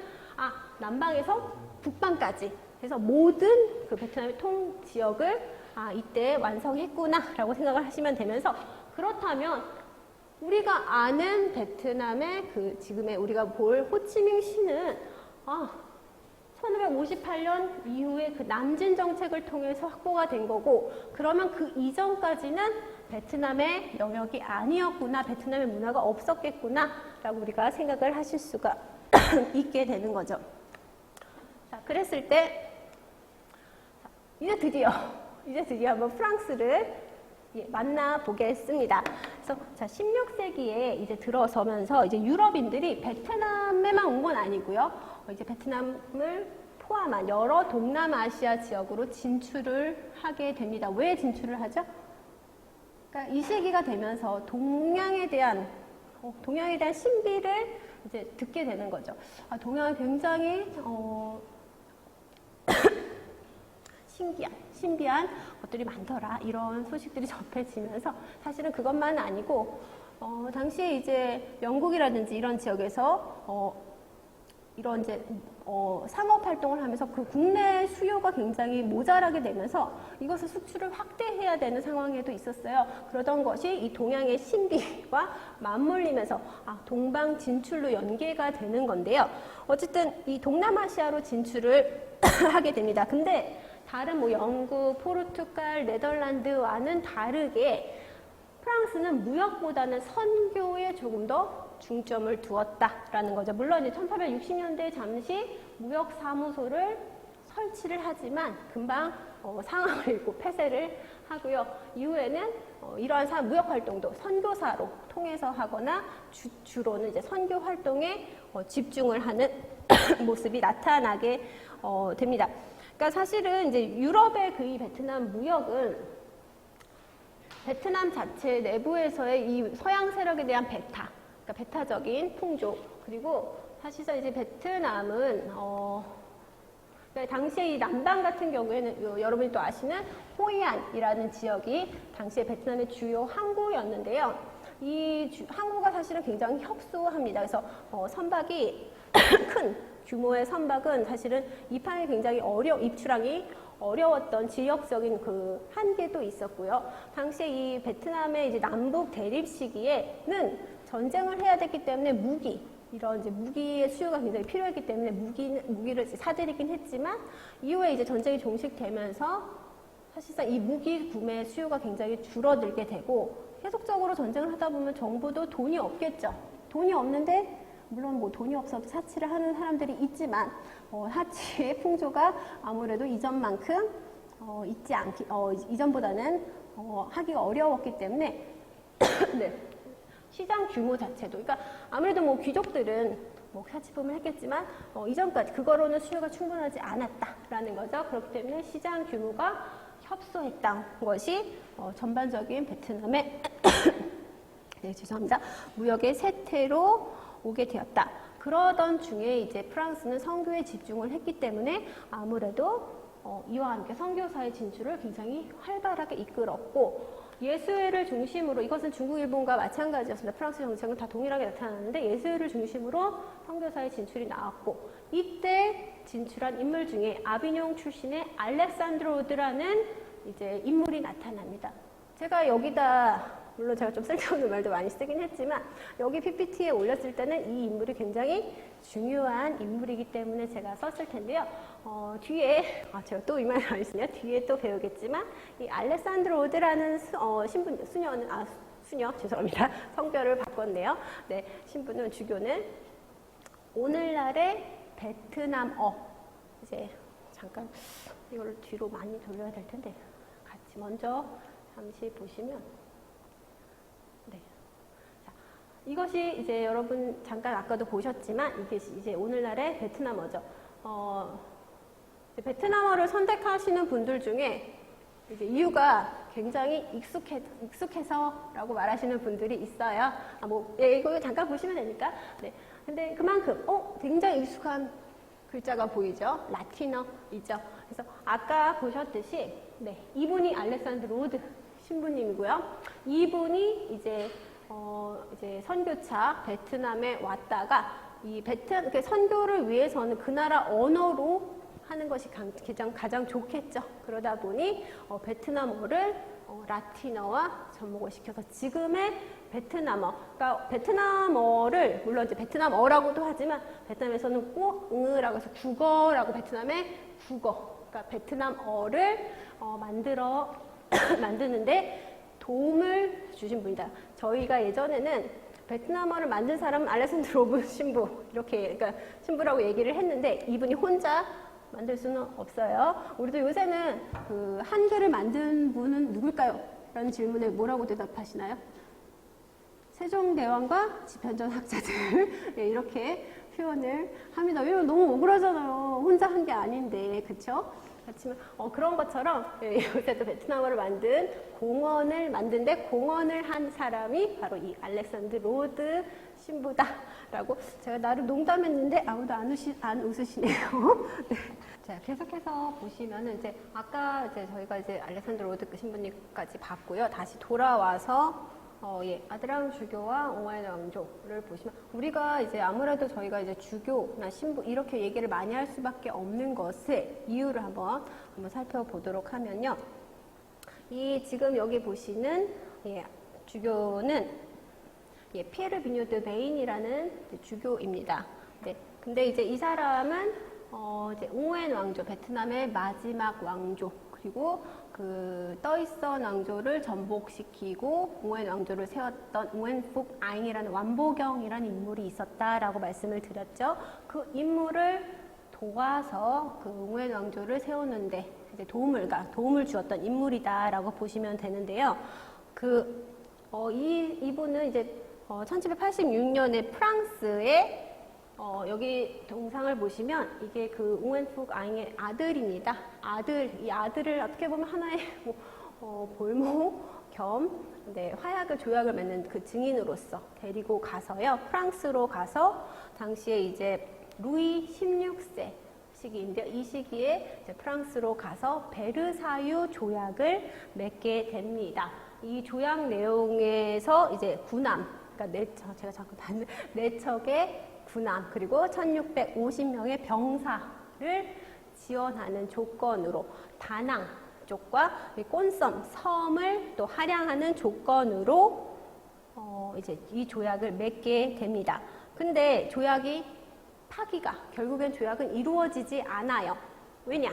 남방에서 북방까지 그래서 모든 그 베트남의 통 지역을 이때 완성했구나라고 생각을 하시면 되면서 그렇다면 우리가 아는 베트남의 그 지금의 우리가 볼 호치민시는 1558년 이후에 그 남진 정책을 통해서 확보가 된 거고, 그러면 그 이전까지는 베트남의 영역이 아니었구나, 베트남의 문화가 없었겠구나 라고 우리가 생각을 하실 수가 있게 되는 거죠. 자, 그랬을 때 이제 드디어 한번 프랑스를 만나보겠습니다. 그래서 자, 16세기에 이제 들어서면서 이제 유럽인들이 베트남에만 온 건 아니고요. 이제 베트남을 포함한 여러 동남아시아 지역으로 진출을 하게 됩니다. 왜 진출을 하죠? 그러니까 이 시기가 되면서 동양에 대한 신비를 이제 듣게 되는 거죠. 동양은 굉장히 신비한 것들이 많더라, 이런 소식들이 접해지면서 사실은 그것만 아니고 당시에 이제 영국이라든지 이런 지역에서 이런 이제 상업 활동을 하면서 그 국내 수요가 굉장히 모자라게 되면서 이것을 수출을 확대해야 되는 상황에도 있었어요. 그러던 것이 이 동양의 신비와 맞물리면서 동방 진출로 연계가 되는 건데요. 어쨌든 이 동남아시아로 진출을 하게 됩니다. 근데 다른 영국, 포르투갈, 네덜란드와는 다르게 프랑스는 무역보다는 선교에 조금 더 중점을 두었다라는 거죠. 물론 이제 1860년대에 잠시 무역사무소를 설치를 하지만 금방 상황을 읽고 폐쇄를 하고요. 이후에는 이러한 무역 활동도 선교사로 통해서 하거나 주로는 이제 선교 활동에 집중을 하는 모습이 나타나게 됩니다. 그러니까 사실은 이제 유럽의 이 베트남 무역은 베트남 자체 내부에서의 이 서양 세력에 대한 그러니까 배타적인 풍조, 그리고 사실상 이제 베트남은 그러니까 당시에 이 남방 같은 경우에는 여러분이 또 아시는 호이안이라는 지역이 당시에 베트남의 주요 항구였는데요. 이 항구가 사실은 굉장히 협소합니다. 그래서 선박이 큰 규모의 선박은 사실은 입항이 굉장히 입출항이 어려웠던 지역적인 그 한계도 있었고요. 당시에 이 베트남의 이제 남북 대립 시기에는 전쟁을 해야 됐기 때문에 이런 이제 무기의 수요가 굉장히 필요했기 때문에 무기를 사들이긴 했지만, 이후에 이제 전쟁이 종식되면서 사실상 이 무기 구매 수요가 굉장히 줄어들게 되고, 계속적으로 전쟁을 하다 보면 정부도 돈이 없겠죠. 돈이 없는데 물론 돈이 없어도 사치를 하는 사람들이 있지만 사치의 풍조가 아무래도 이전만큼 이전보다는 하기가 어려웠기 때문에 네, 시장 규모 자체도, 그러니까 아무래도 귀족들은 사치품을 했겠지만 이전까지 그거로는 수요가 충분하지 않았다라는 거죠. 그렇기 때문에 시장 규모가 협소했던 것이 전반적인 베트남의 네, 죄송합니다. 무역의 쇠퇴로 오게 되었다. 그러던 중에 이제 프랑스는 선교에 집중을 했기 때문에 아무래도 이와 함께 선교사의 진출을 굉장히 활발하게 이끌었고, 예수회를 중심으로, 이것은 중국, 일본과 마찬가지였습니다. 프랑스 정책은 다 동일하게 나타났는데 예수회를 중심으로 선교사의 진출이 나왔고, 이때 진출한 인물 중에 아비뇽 출신의 알렉산드로 오드라는 이제 인물이 나타납니다. 제가 여기다 물론 제가 좀 쓸데없는 말도 많이 쓰긴 했지만 여기 PPT에 올렸을 때는 이 인물이 굉장히 중요한 인물이기 때문에 제가 썼을 텐데요. 뒤에 제가 또 이 말을 안 했으냐, 뒤에 또 배우겠지만 이 알렉산드로 오드라는 수녀 죄송합니다. 성별을 바꿨네요. 네, 신부는 주교는 오늘날의 베트남어, 이제 잠깐 이걸 뒤로 많이 돌려야 될 텐데 같이 먼저 잠시 보시면, 이것이 이제 여러분 잠깐 아까도 보셨지만 이게 이제 오늘날의 베트남어죠. 베트남어를 선택하시는 분들 중에 이제 이유가 굉장히 익숙해서라고 말하시는 분들이 있어요. 이거 잠깐 보시면 되니까. 네. 근데 그만큼 굉장히 익숙한 글자가 보이죠. 라틴어이죠. 그래서 아까 보셨듯이 이분이 알렉산드로 오드 신부님이고요. 이분이 이제 선교차 베트남에 왔다가 선교를 위해서는 그 나라 언어로 하는 것이 가장 좋겠죠. 그러다 보니 베트남어를 라틴어와 접목을 시켜서 지금의 베트남어, 그러니까 베트남어를 물론 이제 베트남어라고도 하지만 베트남에서는 꼭 응으라고 해서 국어라고 베트남의 국어, 그러니까 베트남어를 만드는데 도움을 주신 분이다. 저희가 예전에는 베트남어를 만든 사람은 알렉산더 로브 신부 이렇게 그러니까 신부라고 얘기를 했는데 이분이 혼자 만들 수는 없어요. 우리도 요새는 그 한글을 만든 분은 누굴까요? 라는 질문에 뭐라고 대답하시나요? 세종대왕과 집현전 학자들 이렇게 표현을 합니다. 왜냐면 너무 억울하잖아요. 혼자 한 게 아닌데, 그쵸? 그렇지만 그런 것처럼 요새도 베트남어를 만든 공원을 만든데 공원을 한 사람이 바로 이 알렉산더 로드 신부다라고 제가 나름 농담했는데 아무도 안 웃으시네요. 네. 자, 계속해서 보시면은 이제 아까 이제 저희가 이제 알렉산더 로드 신부님까지 봤고요. 다시 돌아와서 아드랑 주교와 옹호의 왕조를 보시면 우리가 이제 아무래도 저희가 이제 주교나 신부 이렇게 얘기를 많이 할 수밖에 없는 것의 이유를 한번 살펴보도록 하면요. 이 지금 여기 보시는 주교는 피에르 비뉴드 베인이라는 주교입니다. 네. 근데 이제 이 사람은 이제 옹호의 왕조, 베트남의 마지막 왕조, 그리고 그 떠있던 왕조를 전복시키고 옹호의 왕조를 세웠던 옹웬푹 아잉이라는 완보경이라는 인물이 있었다라고 말씀을 드렸죠. 그 인물을 도와서 그 옹호의 왕조를 세우는데 이제 도움을 주었던 인물이다라고 보시면 되는데요. 이분은 이제 1786년에 프랑스에 여기 동상을 보시면 이게 그 옹웬푹 아잉의 아들입니다. 이 아들을 어떻게 보면 하나의 볼모 겸 화약을 조약을 맺는 그 증인으로서 데리고 가서요. 프랑스로 가서 당시에 이제 루이 16세 시기인데요. 이 시기에 이제 프랑스로 가서 베르사유 조약을 맺게 됩니다. 이 조약 내용에서 이제 군함, 그러니까 제가 자꾸 네 척의 군함 그리고 1650명의 병사를 지원하는 조건으로 다낭 쪽과 꼰섬 섬을 또 할양하는 조건으로 이제 이 조약을 맺게 됩니다. 근데 결국엔 조약은 이루어지지 않아요. 왜냐?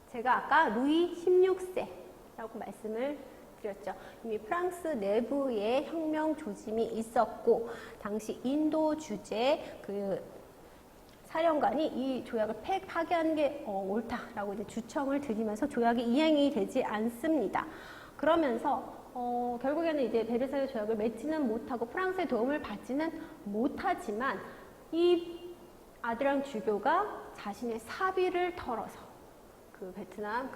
제가 아까 루이 16세라고 말씀을 드렸죠. 이미 프랑스 내부에 혁명 조짐이 있었고 당시 인도 주재 그 사령관이 이 조약을 파기하는 게 옳다라고 이제 주청을 드리면서 조약이 이행이 되지 않습니다. 그러면서 결국에는 이제 베르사유 조약을 맺지는 못하고 프랑스의 도움을 받지는 못하지만 이 아드랑 주교가 자신의 사비를 털어서 그 베트남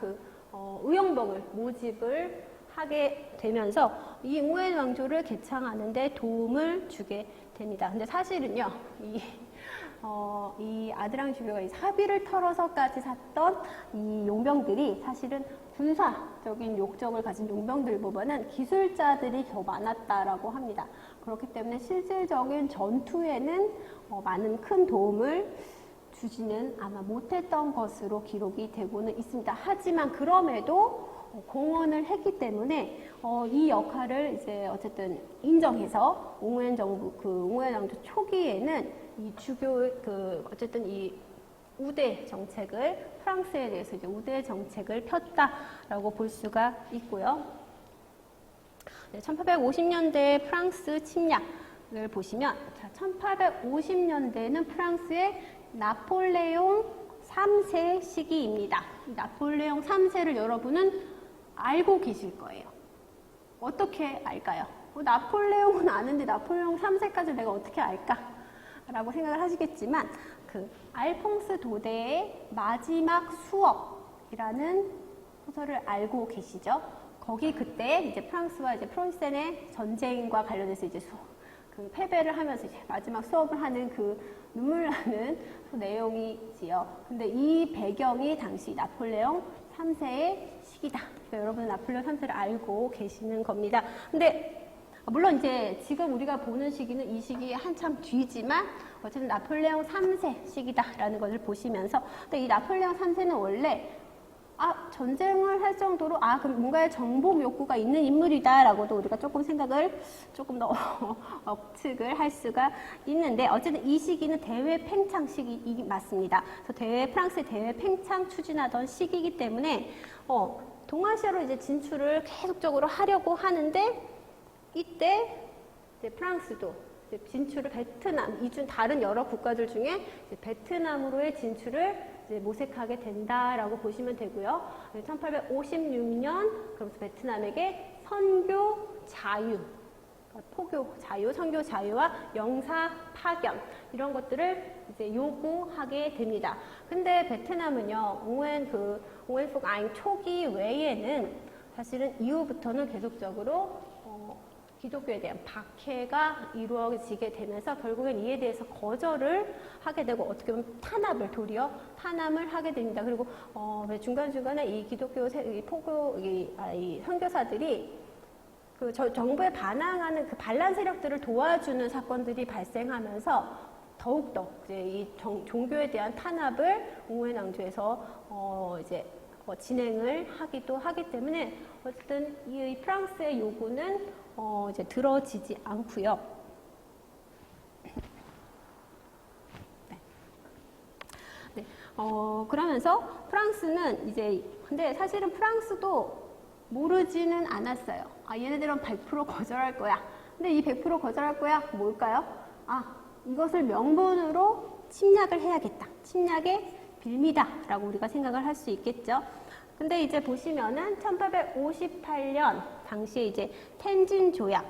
의용병을 모집을 하게 되면서 이 옹호의 왕조를 개창하는 데 도움을 주게 됩니다. 근데 사실은요, 이 아드랑 주교가 이 사비를 털어서까지 샀던 이 용병들이 사실은 군사적인 욕정을 가진 용병들보다는 기술자들이 더 많았다라고 합니다. 그렇기 때문에 실질적인 전투에는 많은 큰 도움을 주지는 아마 못했던 것으로 기록이 되고는 있습니다. 하지만 그럼에도 공헌을 했기 때문에 이 역할을 이제 어쨌든 인정해서 옹호의 왕조 초기에는 이 어쨌든 이 우대 정책을 프랑스에 대해서 이제 우대 정책을 폈다라고 볼 수가 있고요. 1850년대 프랑스 침략을 보시면 1850년대는 프랑스의 나폴레옹 3세 시기입니다. 나폴레옹 3세를 여러분은 알고 계실 거예요. 어떻게 알까요? 나폴레옹은 아는데 나폴레옹 3세까지 내가 어떻게 알까? 라고 생각을 하시겠지만 그 알퐁스 도데의 마지막 수업이라는 소설을 알고 계시죠? 거기 그때 이제 프랑스와 이제 프로이센의 전쟁과 관련해서 이제 그 패배를 하면서 이제 마지막 수업을 하는 그 눈물 나는 내용이지요. 근데 이 배경이 당시 나폴레옹 3세의 시기다. 그러니까 여러분은 나폴레옹 3세를 알고 계시는 겁니다. 근데 물론 이제 지금 우리가 보는 시기는 이 시기에 한참 뒤지만 어쨌든 나폴레옹 3세 시기다라는 것을 보시면서 근데 이 나폴레옹 3세는 원래 전쟁을 할 정도로, 그럼 뭔가의 정복 욕구가 있는 인물이다라고도 우리가 조금 생각을 조금 더 억측을 할 수가 있는데, 어쨌든 이 시기는 대외 팽창 시기 맞습니다. 그래서 프랑스의 대외 팽창 추진하던 시기이기 때문에, 동아시아로 이제 진출을 계속적으로 하려고 하는데, 이때 이제 프랑스도 이제 진출을 베트남, 다른 여러 국가들 중에 이제 베트남으로의 진출을 이제 모색하게 된다라고 보시면 되고요. 1856년 그러면서 베트남에게 선교 자유, 포교 자유, 선교 자유와 영사 파견 이런 것들을 이제 요구하게 됩니다. 근데 베트남은요, 오웬 폭 아잉 초기 외에는 사실은 이후부터는 계속적으로 기독교에 대한 박해가 이루어지게 되면서 결국엔 이에 대해서 거절을 하게 되고, 어떻게 보면 도리어 탄압을 하게 됩니다. 그리고 중간중간에 이 기독교 이 선교사들이 그 정부에 반항하는 그 반란 세력들을 도와주는 사건들이 발생하면서 더욱더 이제 이 종교에 대한 탄압을 옹호의 낭주에서 이제 진행을 하기도 하기 때문에, 어쨌든 이 프랑스의 요구는 이제 들어지지 않고요. 네. 그러면서 프랑스는 이제, 근데 사실은 프랑스도 모르지는 않았어요. 얘네들은 100% 거절할 거야. 근데 이 100% 거절할 거야 뭘까요? 이것을 명분으로 침략을 해야겠다. 침략의 빌미다라고 우리가 생각을 할 수 있겠죠. 근데 이제 보시면은 1858년 당시에 이제 텐진 조약,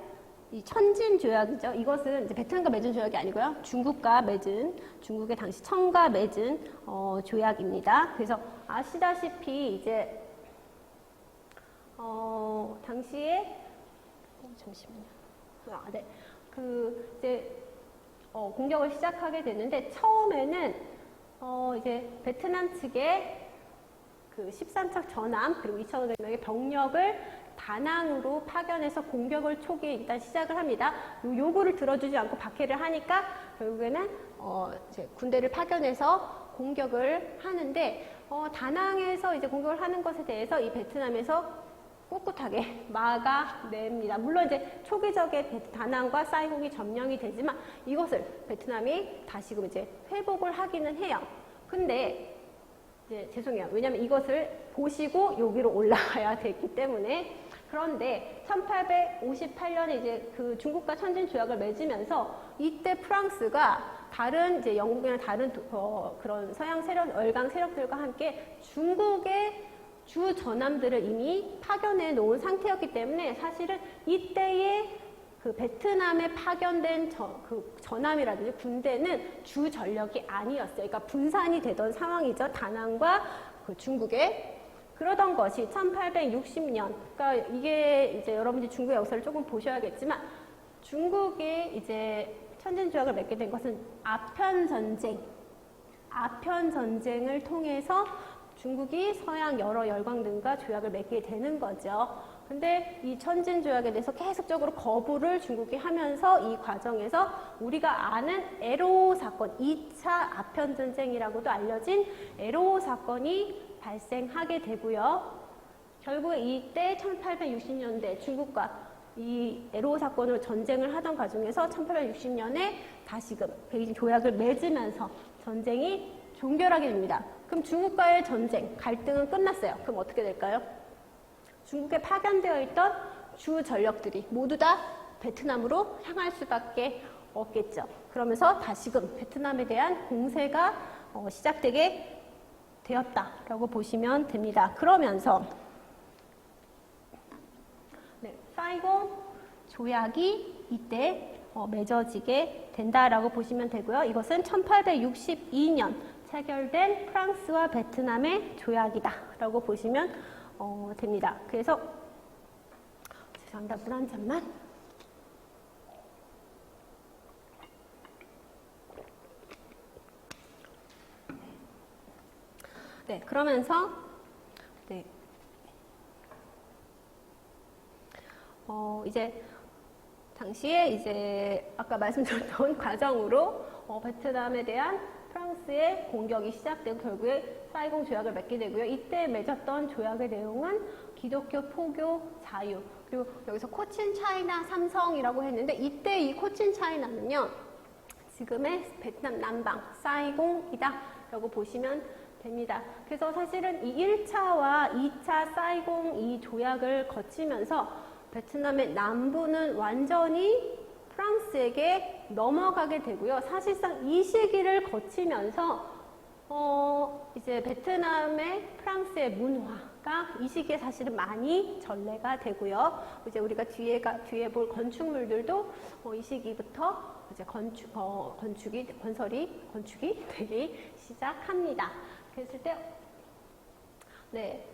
이 천진 조약이죠. 이것은 이제 베트남과 맺은 조약이 아니고요. 중국의 당시 청과 맺은 조약입니다. 그래서 아시다시피 이제 당시에 잠시만요. 네. 이제 공격을 시작하게 됐는데, 처음에는 이제 베트남 측의 그 13척 전함 그리고 2,500명의 병력을 다낭으로 파견해서 공격을 초기에 일단 시작을 합니다. 이 요구를 들어주지 않고 박해를 하니까 결국에는 이제 군대를 파견해서 공격을 하는데, 다낭에서 이제 공격을 하는 것에 대해서 이 베트남에서 꿋꿋하게 막아냅니다. 물론 이제 초기적에 다낭과 사이공이 점령이 되지만 이것을 베트남이 다시금 이제 회복을 하기는 해요. 근데 죄송해요. 왜냐하면 이것을 보시고 여기로 올라가야 됐기 때문에. 그런데 1858년에 이제 그 중국과 천진 조약을 맺으면서 이때 프랑스가 다른 이제 영국이나 다른 그런 서양 세력, 열강 세력들과 함께 중국의 주 전함들을 이미 파견해 놓은 상태였기 때문에, 사실은 이때의 그 베트남에 파견된 그 전함이라든지 군대는 주 전력이 아니었어요. 그러니까 분산이 되던 상황이죠. 다낭과 그 중국에. 그러던 것이 1860년, 그러니까 이게 이제 여러분들이 중국의 역사를 조금 보셔야겠지만, 중국이 이제 천진조약을 맺게 된 것은 아편 전쟁을 통해서 중국이 서양 여러 열강들과 조약을 맺게 되는 거죠. 근데 이 천진조약에 대해서 계속적으로 거부를 중국이 하면서 이 과정에서 우리가 아는 에로 사건, 2차 아편전쟁이라고도 알려진 에로 사건이 발생하게 되고요. 결국 이때 1860년대 중국과 이 에로 사건으로 전쟁을 하던 과정에서 1860년에 다시금 베이징 조약을 맺으면서 전쟁이 종결하게 됩니다. 그럼 중국과의 전쟁, 갈등은 끝났어요. 그럼 어떻게 될까요? 중국에 파견되어 있던 주 전력들이 모두 다 베트남으로 향할 수밖에 없겠죠. 그러면서 다시금 베트남에 대한 공세가 시작되게 되었다라고 보시면 됩니다. 그러면서 사이공 조약이 이때 맺어지게 된다라고 보시면 되고요. 이것은 1862년 체결된 프랑스와 베트남의 조약이다라고 보시면 됩니다. 그래서 죄송합니다. 물 한 잔만. 네, 그러면서 이제 당시에 이제 아까 말씀드렸던 과정으로 베트남에 대한 프랑스의 공격이 시작되고 결국에 사이공 조약을 맺게 되고요. 이때 맺었던 조약의 내용은 기독교, 포교, 자유, 그리고 여기서 코친 차이나 삼성이라고 했는데 이때 이 코친 차이나는요. 지금의 베트남 남방 사이공이다 라고 보시면 됩니다. 그래서 사실은 이 1차와 2차 사이공 이 조약을 거치면서 베트남의 남부는 완전히 프랑스에게 넘어가게 되고요. 사실상 이 시기를 거치면서 이제 베트남의 프랑스의 문화가 이 시기에 사실은 많이 전래가 되고요. 이제 우리가 뒤에 볼 건축물들도 이 시기부터 이제 건축이 되기 시작합니다. 그랬을 때, 네.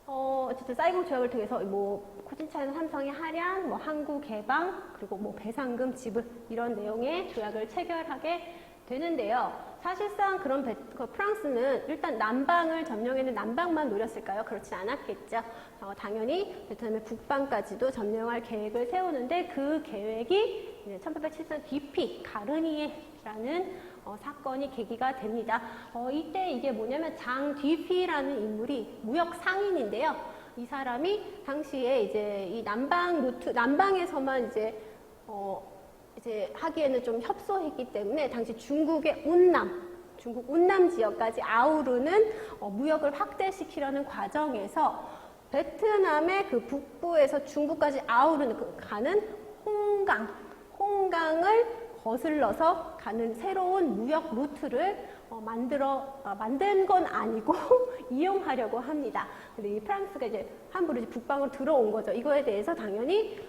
어쨌든 사이공 조약을 통해서 뭐 코친차이나 삼성의 할약, 뭐 항구 개방, 그리고 뭐 배상금 지불 이런 내용의 조약을 체결하게 되는데요. 사실상 그런 프랑스는 일단 남방을 점령했는 남방만 노렸을까요? 그렇지 않았겠죠. 당연히 베트남의 북방까지도 점령할 계획을 세우는데 그 계획이 1873년 디피 가르니에라는 사건이 계기가 됩니다. 이때 이게 뭐냐면 장 디피라는 인물이 무역 상인인데요. 이 사람이 당시에 이제 이 남방에서만 이제 하기에는 좀 협소했기 때문에 당시 중국 운남 지역까지 아우르는 무역을 확대시키려는 과정에서 베트남의 그 북부에서 중국까지 가는 홍강을 거슬러서 가는 새로운 무역 루트를 만든 건 아니고 이용하려고 합니다. 근데 이 프랑스가 이제 함부로 이제 북방으로 들어온 거죠. 이거에 대해서 당연히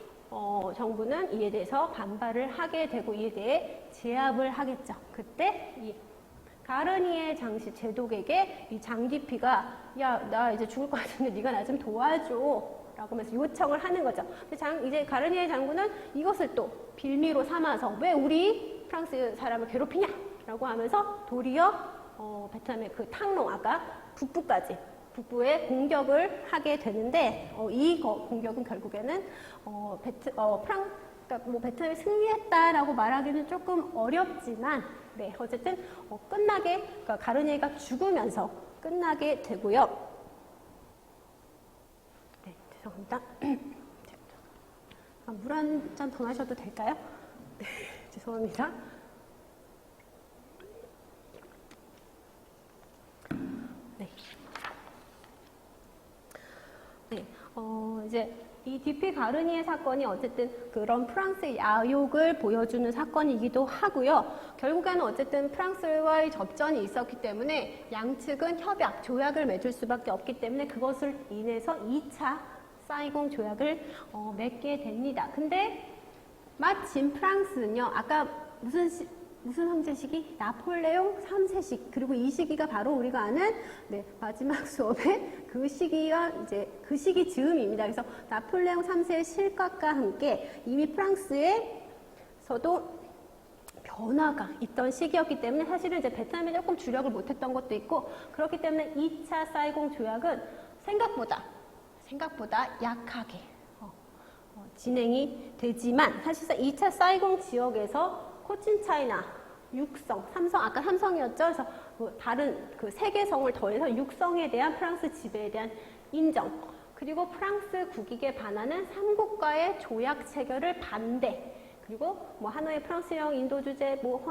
정부는 이에 대해서 반발을 하게 되고 이에 대해 제압을 하겠죠. 그때 이 가르니에 장씨 제독에게 이 장디피가 야, 나 이제 죽을 것 같은데 네가 나 좀 도와줘. 라고 하면서 요청을 하는 거죠. 근데 이제 가르니에 장군은 이것을 또 빌미로 삼아서 왜 우리 프랑스 사람을 괴롭히냐? 라고 하면서 도리어 베트남의 그 탕롱, 아까 북부에 공격을 하게 되는데 이 공격은 결국에는 그러니까 뭐 베트남이 승리했다라고 말하기는 조금 어렵지만 네, 어쨌든 그러니까 가르니에가 죽으면서 끝나게 되고요. 네, 죄송합니다. 물 한 잔 더 마셔도 될까요? 네, 죄송합니다. 네. 네, 이제 이 디피 가르니에 사건이 어쨌든 그런 프랑스의 야욕을 보여주는 사건이기도 하고요. 결국에는 어쨌든 프랑스와의 접전이 있었기 때문에 양측은 조약을 맺을 수밖에 없기 때문에 그것을 인해서 2차 사이공 조약을 맺게 됩니다. 근데 마침 프랑스는요, 아까 무슨 황제 시기? 나폴레옹 3세 그리고 이 시기가 바로 우리가 아는 마지막 수업의 그 시기가 이제 그 시기 즈음입니다. 그래서 나폴레옹 3세의 실각과 함께 이미 프랑스에서도 변화가 있던 시기였기 때문에 사실은 이제 베트남에 조금 주력을 못했던 것도 있고 그렇기 때문에 2차 사이공 조약은 생각보다 약하게 진행이 되지만 사실상 2차 사이공 지역에서 코친차이나, 삼성, 아까 삼성이었죠? 그래서 뭐 다른 그 세 개 성을 더해서 육성에 대한 프랑스 지배에 대한 인정, 그리고 프랑스 국익에 반하는 삼국과의 조약 체결을 반대, 그리고 뭐 하노이 프랑스형 인도 주재 뭐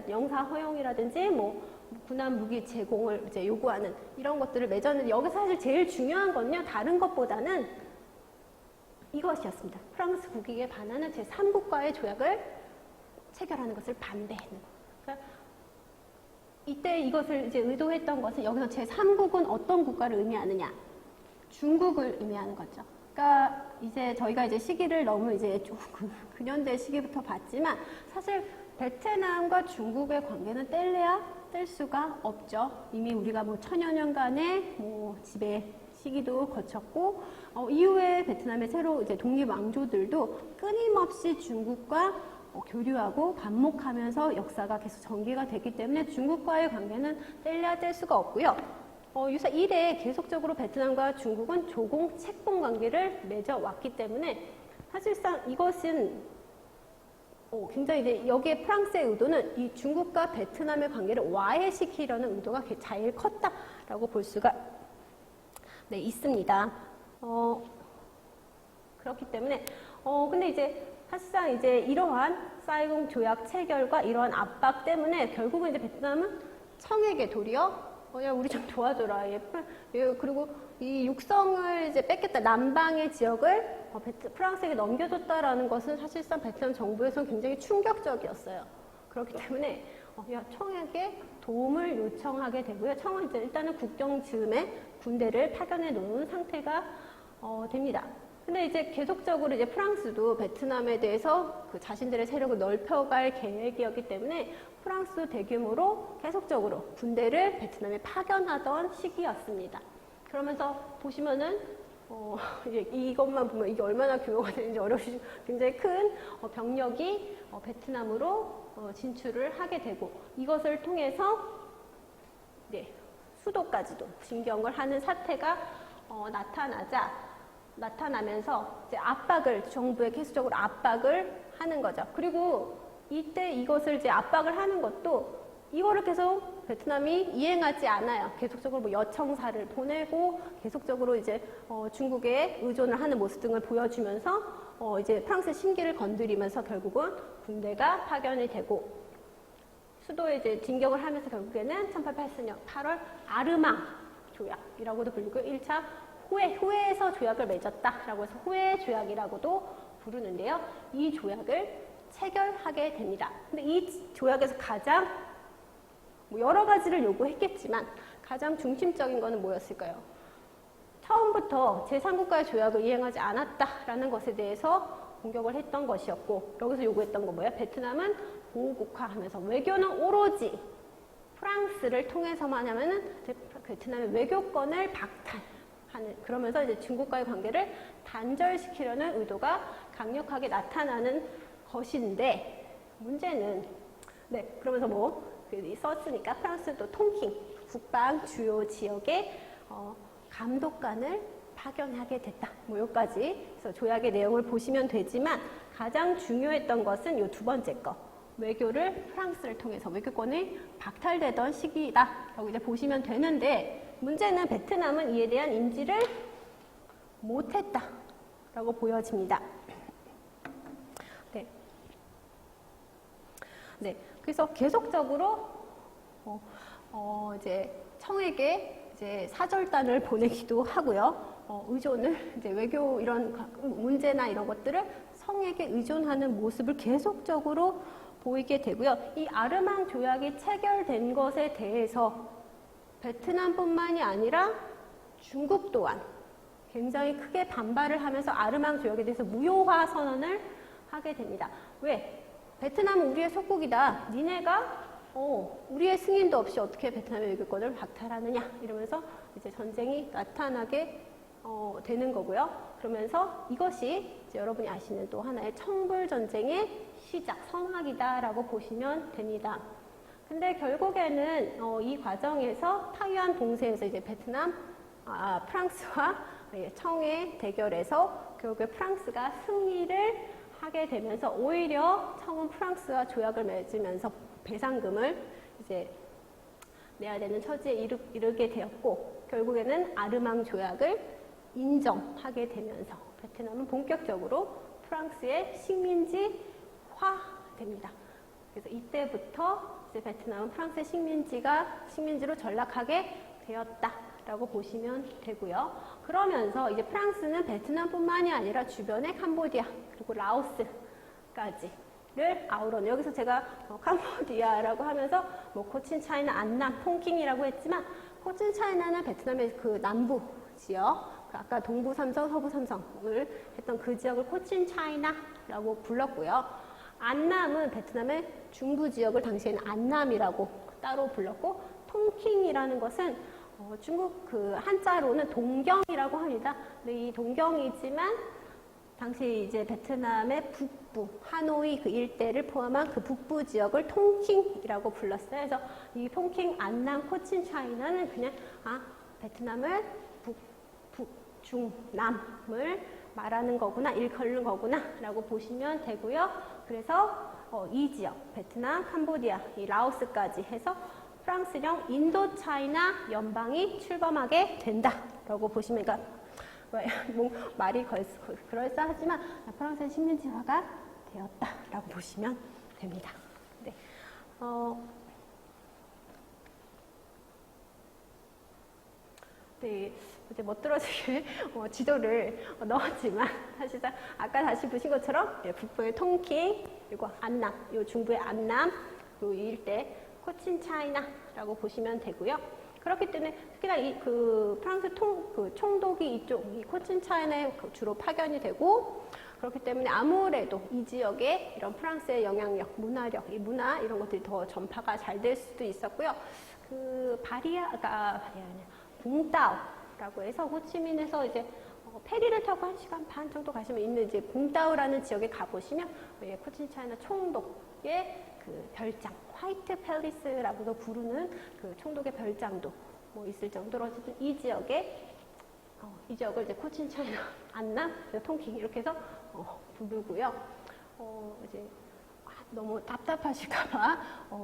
영사 허용이라든지 뭐 군함 무기 제공을 이제 요구하는 이런 것들을 맺었는데 여기서 사실 제일 중요한 건요, 다른 것보다는 이것이었습니다. 프랑스 국익에 반하는 제3국과의 조약을 체결하는 것을 반대하는 거. 그러니까 이때 이것을 이제 의도했던 것은 여기서 제3국은 어떤 국가를 의미하느냐? 중국을 의미하는 거죠. 그러니까 이제 저희가 이제 시기를 너무 이제 조금 근현대 시기부터 봤지만 사실 베트남과 중국의 관계는 뗄래야 뗄 수가 없죠. 이미 우리가 뭐 천여 년간의 뭐 지배 시기도 거쳤고 이후에 베트남의 새로 이제 독립 왕조들도 끊임없이 중국과 교류하고 반목하면서 역사가 계속 전개가 됐기 때문에 중국과의 관계는 뗄래야 뗄 수가 없고요. 유사 이래 계속적으로 베트남과 중국은 조공 채권 관계를 맺어왔기 때문에 사실상 이것은 굉장히 이제 여기에 프랑스의 의도는 이 중국과 베트남의 관계를 와해시키려는 의도가 제일 컸다라고 볼 수가 네, 있습니다. 그렇기 때문에 근데 이제 사실상 이제 이러한 사이공 조약 체결과 이러한 압박 때문에 결국은 이제 베트남은 청에게 도리어 야 우리 좀 도와줘라. 그리고 이 육성을 이제 뺏겠다. 남방의 지역을 프랑스에게 넘겨줬다라는 것은 사실상 베트남 정부에서는 굉장히 충격적이었어요. 그렇기 때문에 청에게 도움을 요청하게 되고요. 청은 이제 일단은 국경 즈음에 군대를 파견해 놓은 상태가 됩니다. 근데 이제 계속적으로 이제 프랑스도 베트남에 대해서 그 자신들의 세력을 넓혀갈 계획이었기 때문에 프랑스도 대규모로 계속적으로 군대를 베트남에 파견하던 시기였습니다. 그러면서 보시면은 이제 이것만 보면 이게 얼마나 규모가 되는지 어려우시죠. 굉장히 큰 병력이 베트남으로 진출을 하게 되고 이것을 통해서 네, 수도까지도 진경을 하는 사태가 나타나면서 이제 정부에 계속적으로 압박을 하는 거죠. 그리고 이때 이것을 이제 압박을 하는 것도 이거를 계속 베트남이 이행하지 않아요. 계속적으로 뭐 여청사를 보내고 계속적으로 이제 중국에 의존을 하는 모습 등을 보여주면서 이제 프랑스의 심기를 건드리면서 결국은 군대가 파견이 되고 수도에 이제 진격을 하면서 결국에는 1884년 8월 아르망 조약이라고도 불리고 1차 후에에서 조약을 맺었다라고 해서 후에 조약이라고도 부르는데요. 이 조약을 체결하게 됩니다. 근데 이 조약에서 가장 여러 가지를 요구했겠지만 가장 중심적인 것은 뭐였을까요? 처음부터 제3국가의 조약을 이행하지 않았다라는 것에 대해서 공격을 했던 것이었고 여기서 요구했던 건 뭐예요? 베트남은 보호국화하면서 외교는 오로지 프랑스를 통해서만 하면은 베트남의 외교권을 박탈하는 그러면서 이제 중국과의 관계를 단절시키려는 의도가 강력하게 나타나는 것인데 문제는 네 그러면서 썼으니까 프랑스도 통킹 북방 주요 지역에 감독관을 파견하게 됐다. 여기까지 그래서 조약의 내용을 보시면 되지만 가장 중요했던 것은 이 두 번째 거 외교를 프랑스를 통해서 외교권이 박탈되던 시기다라고 이제 보시면 되는데 문제는 베트남은 이에 대한 인지를 못했다라고 보여집니다. 네, 그래서 계속적으로 이제 청에게 이제 사절단을 보내기도 하고요. 의존을 이제 외교 이런 문제나 이런 것들을 성에게 의존하는 모습을 계속적으로 보이게 되고요. 이 아르망 조약이 체결된 것에 대해서 베트남뿐만이 아니라 중국 또한 굉장히 크게 반발을 하면서 아르망 조약에 대해서 무효화 선언을 하게 됩니다. 왜? 베트남은 우리의 속국이다. 니네가 우리의 승인도 없이 어떻게 베트남의 외교권을 박탈하느냐 이러면서 이제 전쟁이 나타나게 되는 거고요. 그러면서 이것이 이제 여러분이 아시는 또 하나의 청불 전쟁의 시작, 성학이다라고 보시면 됩니다. 근데 결국에는 이 과정에서 타이완 봉쇄에서 이제 프랑스와 청의 대결에서 결국에 프랑스가 승리를 하게 되면서 오히려 청은 프랑스와 조약을 맺으면서 배상금을 이제 내야 되는 처지에 이르게 되었고 결국에는 아르망 조약을 인정하게 되면서 베트남은 본격적으로 프랑스의 식민지화됩니다. 그래서 이때부터 이제 베트남은 프랑스의 식민지로 전락하게 되었다라고 보시면 되고요. 그러면서 이제 프랑스는 베트남뿐만이 아니라 주변의 캄보디아 그리고 라오스까지를 아우러는 여기서 제가 캄보디아라고 하면서 코친 차이나 안남, 통킹이라고 했지만 코친 차이나는 베트남의 그 남부 지역 아까 동부 삼성, 서부 삼성을 했던 그 지역을 코친 차이나라고 불렀고요. 안남은 베트남의 중부 지역을 당시에는 안남이라고 따로 불렀고 통킹이라는 것은 중국 그 한자로는 동경이라고 합니다. 근데 이 동경이지만 당시 이제 베트남의 북부, 하노이 그 일대를 포함한 그 북부 지역을 통킹이라고 불렀어요. 그래서 이 통킹, 안남, 코친 차이나는 그냥 베트남을 북, 중, 남을 말하는 거구나, 일컫는 거구나 라고 보시면 되고요. 그래서 이 지역, 베트남, 캄보디아, 이 라오스까지 해서 프랑스령 인도차이나 연방이 출범하게 된다라고 보시면, 그러니까 뭐 말이 그럴싸하지만 프랑스의 식민지화가 되었다라고 보시면 됩니다. 네. 네, 이제 멋들어지게 지도를 넣었지만 사실상 아까 다시 보신 것처럼 북부의 통킹 그리고 안남, 요 중부의 안남, 요 일대 코친차이나라고 보시면 되고요. 그렇기 때문에 특히나 그 프랑스 총독이 이쪽 이 코친차이나에 주로 파견이 되고, 그렇기 때문에 아무래도 이 지역에 이런 프랑스의 영향력, 문화력, 이 문화 이런 것들이 더 전파가 잘 될 수도 있었고요. 그 봉따오라고 해서 호치민에서 이제 페리를 타고 1시간 반 정도 가시면 있는 이제 봉따오라는 지역에 가보시면 코친차이나 총독의 그 별장, 화이트 팰리스라고도 부르는 그 총독의 별장도 뭐 있을 정도로 어쨌든 이 지역을 이제 코친차이나, 안남, 통킹 이렇게 해서 부르고요. 이제 너무 답답하실까봐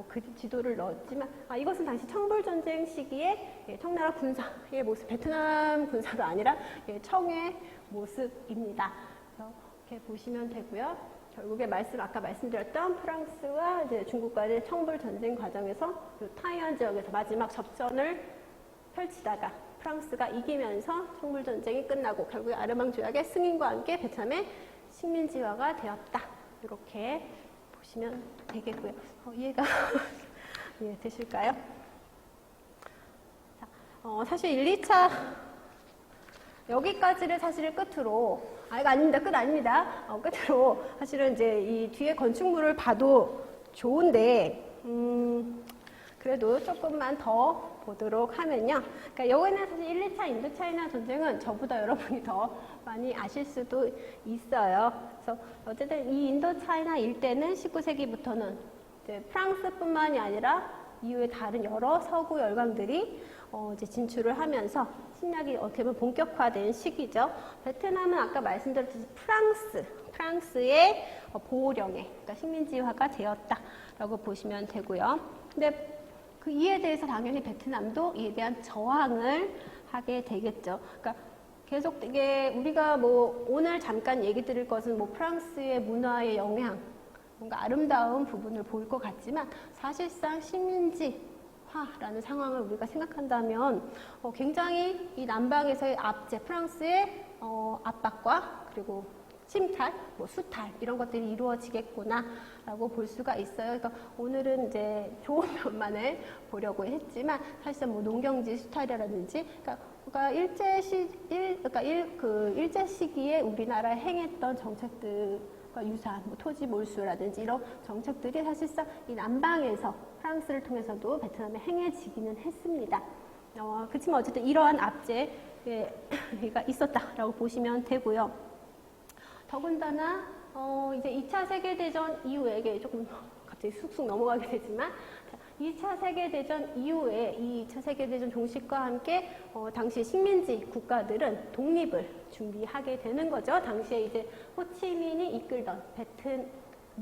그 지도를 넣었지만, 이것은 당시 청불전쟁 시기에 청나라 군사의 모습, 베트남 군사가 아니라 청의 모습입니다. 그래서 이렇게 보시면 되고요. 결국에 아까 말씀드렸던 프랑스와 이제 중국과의 청불전쟁 과정에서 타이완 지역에서 마지막 접전을 펼치다가 프랑스가 이기면서 청불전쟁이 끝나고 결국에 아르망 조약의 승인과 함께 베트남의 식민지화가 되었다. 이렇게 보시면 되겠고요. 이해가 되실까요? 자, 사실 1, 2차 여기까지를 사실 끝으로, 이거 아닙니다. 끝 아닙니다. 끝으로 사실은 이제 이 뒤에 건축물을 봐도 좋은데, 그래도 조금만 더 보도록 하면요. 그러니까 여기는 사실 1, 2차 인도차이나 전쟁은 저보다 여러분이 더 많이 아실 수도 있어요. 그래서 어쨌든 이 인도차이나 일대는 19세기부터는 이제 프랑스뿐만이 아니라 이후에 다른 여러 서구 열강들이 이제 진출을 하면서 침략이 어떻게 보면 본격화된 시기죠. 베트남은 아까 말씀드렸듯이 프랑스의 보호령에, 그러니까 식민지화가 되었다라고 보시면 되고요. 근데 그 이에 대해서 당연히 베트남도 이에 대한 저항을 하게 되겠죠. 그러니까 계속 되게 우리가 뭐 오늘 잠깐 얘기 드릴 것은 뭐 프랑스의 문화의 영향, 뭔가 아름다운 부분을 볼 것 같지만 사실상 식민지화라는 상황을 우리가 생각한다면 굉장히 이 남방에서의 압제, 프랑스의 압박과 그리고 침탈, 수탈 이런 것들이 이루어지겠구나라고 볼 수가 있어요. 그러니까 오늘은 이제 좋은 면만을 보려고 했지만 사실상 뭐 농경지 수탈이라든지, 그러니까 일제 시기에 우리나라에 행했던 정책들과 유사한 토지 몰수라든지 이런 정책들이 사실상 이 남방에서 프랑스를 통해서도 베트남에 행해지기는 했습니다. 그렇지만 어쨌든 이러한 압제가 있었다라고 보시면 되고요. 더군다나 이제 2차 세계대전 이후에, 이게 조금 갑자기 쑥쑥 넘어가게 되지만 2차 세계대전 이후에 2차 세계대전 종식과 함께 당시 식민지 국가들은 독립을 준비하게 되는 거죠. 당시에 이제 호치민이 이끌던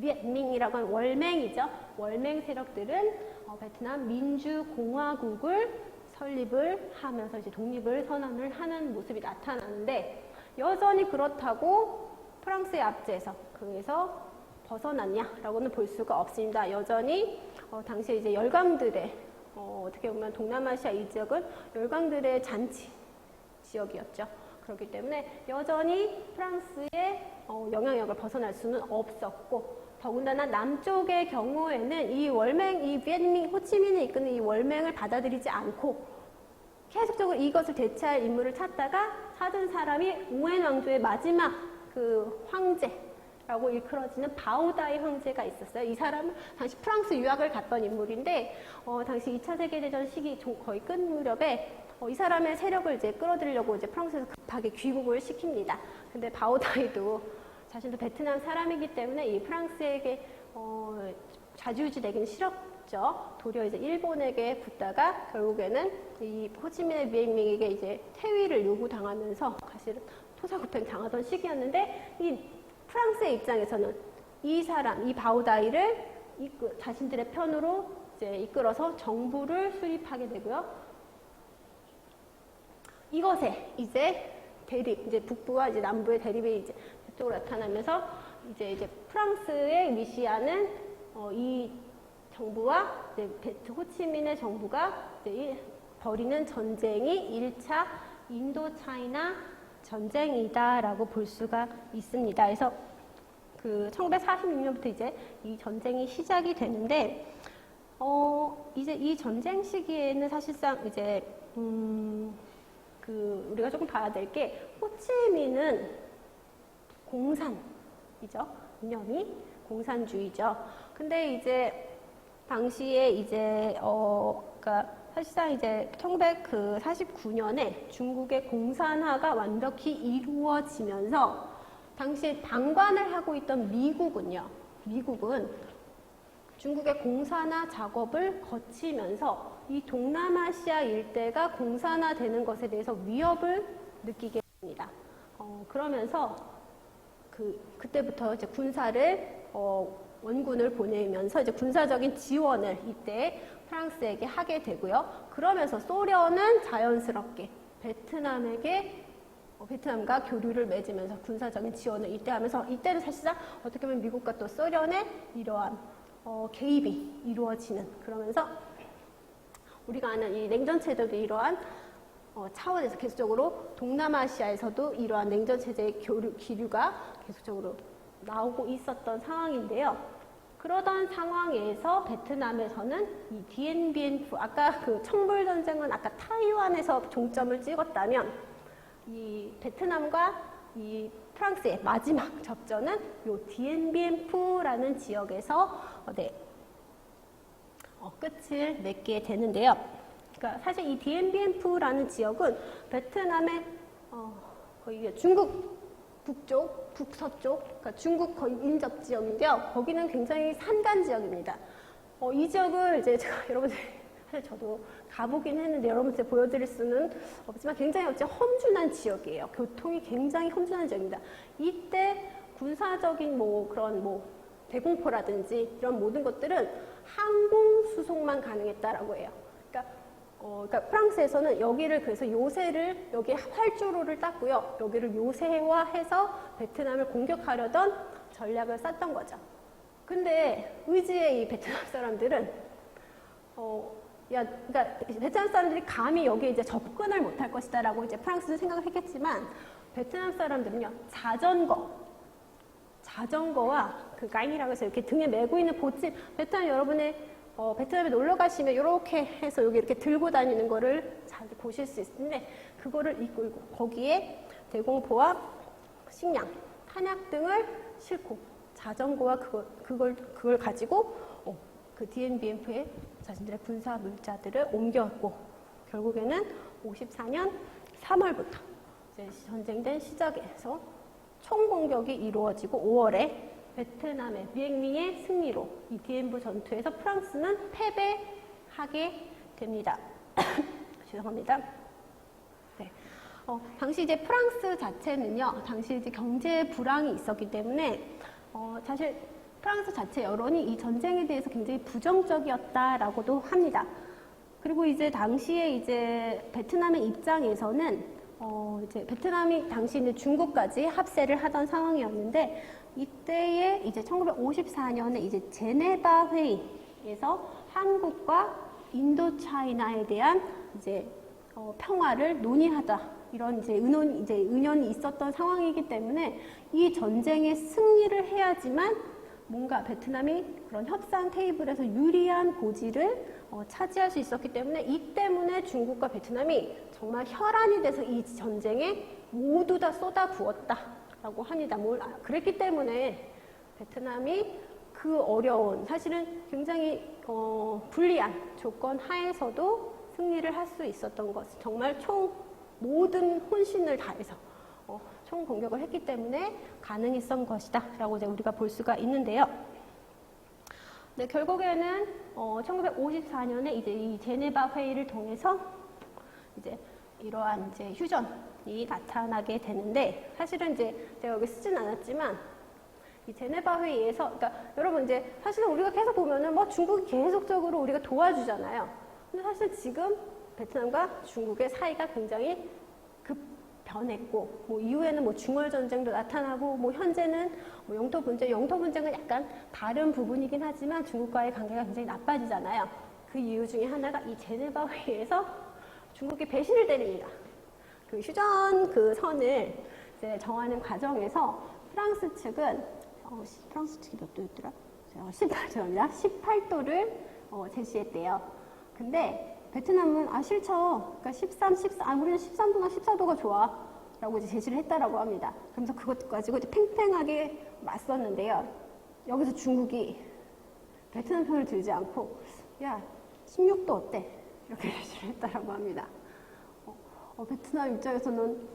비엣민이라고 하는 월맹이죠. 월맹 세력들은 베트남 민주공화국을 설립을 하면서 이제 독립을 선언을 하는 모습이 나타나는데, 여전히 그렇다고 프랑스의 압제에서 그래서 벗어났냐라고는 볼 수가 없습니다. 여전히 당시에 이제 열강들의 어떻게 보면 동남아시아 이 지역은 열강들의 잔치 지역이었죠. 그렇기 때문에 여전히 프랑스의 영향력을 벗어날 수는 없었고, 더군다나 남쪽의 경우에는 이 월맹, 이 비엔밍, 호치민이 이끄는 이 월맹을 받아들이지 않고 계속적으로 이것을 대체할 인물을 찾다가 찾은 사람이 우엔 왕조의 마지막 그 황제라고 일컬어지는 바오다이 황제가 있었어요. 이 사람은 당시 프랑스 유학을 갔던 인물인데, 당시 2차 세계대전 시기 거의 끝 무렵에 이 사람의 세력을 이제 끌어들이려고 이제 프랑스에서 급하게 귀국을 시킵니다. 근데 바오다이도 자신도 베트남 사람이기 때문에 이 프랑스에게 좌지우지 되기는 싫었죠. 도리어 이제 일본에게 붙다가 결국에는 이 호치민의 비엔밍에게 이제 퇴위를 요구당하면서 사실은 토사구팽 당하던 시기였는데, 이 프랑스의 입장에서는 이 사람, 이 바오다이를 자신들의 편으로 이제 이끌어서 정부를 수립하게 되고요. 이것에 이제 대립, 이제 북부와 이제 남부의 대립이 이제 이쪽으로 나타나면서 이제 프랑스에 위시하는 이 정부와 이제 호치민의 정부가 이제 벌이는 전쟁이 1차 인도 차이나 전쟁이다라고 볼 수가 있습니다. 그래서 그 1946년부터 이제 이 전쟁이 시작이 되는데, 이제 이 전쟁 시기에는 사실상 이제 우리가 조금 봐야 될 게, 호치민은 공산이죠. 이념이 공산주의죠. 근데 이제 당시에 이제 그러니까 사실상 이제 1949년에 중국의 공산화가 완벽히 이루어지면서 당시에 방관을 하고 있던 미국은 중국의 공산화 작업을 거치면서 이 동남아시아 일대가 공산화되는 것에 대해서 위협을 느끼게 됩니다. 그러면서 그때부터 이제 군사를 원군을 보내면서 이제 군사적인 지원을 이때 프랑스에게 하게 되고요. 그러면서 소련은 자연스럽게 베트남과 교류를 맺으면서 군사적인 지원을 이때 하면서, 이때는 사실상 어떻게 보면 미국과 또 소련의 이러한 개입이 이루어지는, 그러면서 우리가 아는 이 냉전체제도 이러한 차원에서 계속적으로 동남아시아에서도 이러한 냉전체제의 기류가 계속적으로 나오고 있었던 상황인데요. 그러던 상황에서 베트남에서는 이 디엔비엔프, 아까 그 청불전쟁은 아까 타이완에서 종점을 찍었다면, 이 베트남과 이 프랑스의 마지막 접전은 요 디엔비엔프라는 지역에서 끝을 맺게 되는데요. 그러니까 사실 이 디엔비엔프라는 지역은 베트남의 거의 중국 북쪽, 북서쪽, 그러니까 중국 거의 인접 지역인데요. 거기는 굉장히 산간 지역입니다. 이 지역을 이제 제가 여러분들, 사실 저도 가보긴 했는데 여러분들 보여드릴 수는 없지만 굉장히 험준한 지역이에요. 교통이 굉장히 험준한 지역입니다. 이때 군사적인 그런 대공포라든지 이런 모든 것들은 항공 수송만 가능했다라고 해요. 그러니까 프랑스에서는 여기를 그래서 요새를 여기 활주로를 땄고요. 여기를 요새화해서 베트남을 공격하려던 전략을 짰던 거죠. 근데 의지의 이 베트남 사람들은 그러니까 베트남 사람들이 감히 여기에 이제 접근을 못할 것이다라고 이제 프랑스는 생각을 했겠지만, 베트남 사람들은요 자전거와 그 가인이라고 해서 이렇게 등에 메고 있는 보침, 베트남에 놀러 가시면 이렇게 해서 여기 이렇게 들고 다니는 거를 잘 보실 수 있는데, 그거를 이끌고 거기에 대공포와 식량, 탄약 등을 싣고 자전거와 그걸 가지고 그 디엔비엔프에 자신들의 군사 물자들을 옮겨왔고, 결국에는 54년 3월부터 이제 전쟁된 시작에서 총공격이 이루어지고 5월에 베트남의 비행미의 승리로 이 디엔부 전투에서 프랑스는 패배하게 됩니다. 죄송합니다. 네. 당시 이제 프랑스 자체는요, 당시 이제 경제 불황이 있었기 때문에 사실 프랑스 자체 여론이 이 전쟁에 대해서 굉장히 부정적이었다라고도 합니다. 그리고 이제 당시에 이제 베트남의 입장에서는 이제 베트남이 당시 이제 중국까지 합세를 하던 상황이었는데, 이때에 이제 1954년에 이제 제네바 회의에서 한국과 인도차이나에 대한 이제 평화를 논의하다, 이런 이제 의논이 있었던 상황이기 때문에 이 전쟁에 승리를 해야지만 뭔가 베트남이 그런 협상 테이블에서 유리한 고지를 차지할 수 있었기 때문에, 이 때문에 중국과 베트남이 정말 혈안이 돼서 이 전쟁에 모두 다 쏟아부었다라고 합니다. 그랬기 때문에 베트남이 그 어려운, 사실은 굉장히 불리한 조건 하에서도 승리를 할 수 있었던 것, 정말 모든 혼신을 다해서 총 공격을 했기 때문에 가능했던 것이다 라고 이제 우리가 볼 수가 있는데요. 네, 결국에는 1954년에 이제 이 제네바 회의를 통해서 이제 이러한 이제 휴전이 나타나게 되는데, 사실은 이제 제가 여기 쓰진 않았지만 이 제네바 회의에서, 그러니까 여러분 이제 사실은 우리가 계속 보면은 뭐 중국이 계속적으로 우리가 도와주잖아요. 근데 사실 지금 베트남과 중국의 사이가 굉장히 변했고, 뭐 이후에는 뭐 중월 전쟁도 나타나고, 뭐 현재는 뭐 영토 분쟁은 약간 다른 부분이긴 하지만 중국과의 관계가 굉장히 나빠지잖아요. 그 이유 중에 하나가 이 제네바 회의에서 중국이 배신을 때립니다. 그 휴전 그 선을 이제 정하는 과정에서 프랑스 측은 프랑스 측이 몇 도였더라? 18도를 제시했대요. 근데 베트남은 싫죠. 그러니까 13, 우리는 13도나 14도가 좋아. 라고 이제 제시를 했다라고 합니다. 그러면서 그것 가지고 이제 팽팽하게 맞섰는데요. 여기서 중국이 베트남 편을 들지 않고, 야, 16도 어때? 이렇게 제시를 했다라고 합니다. 베트남 입장에서는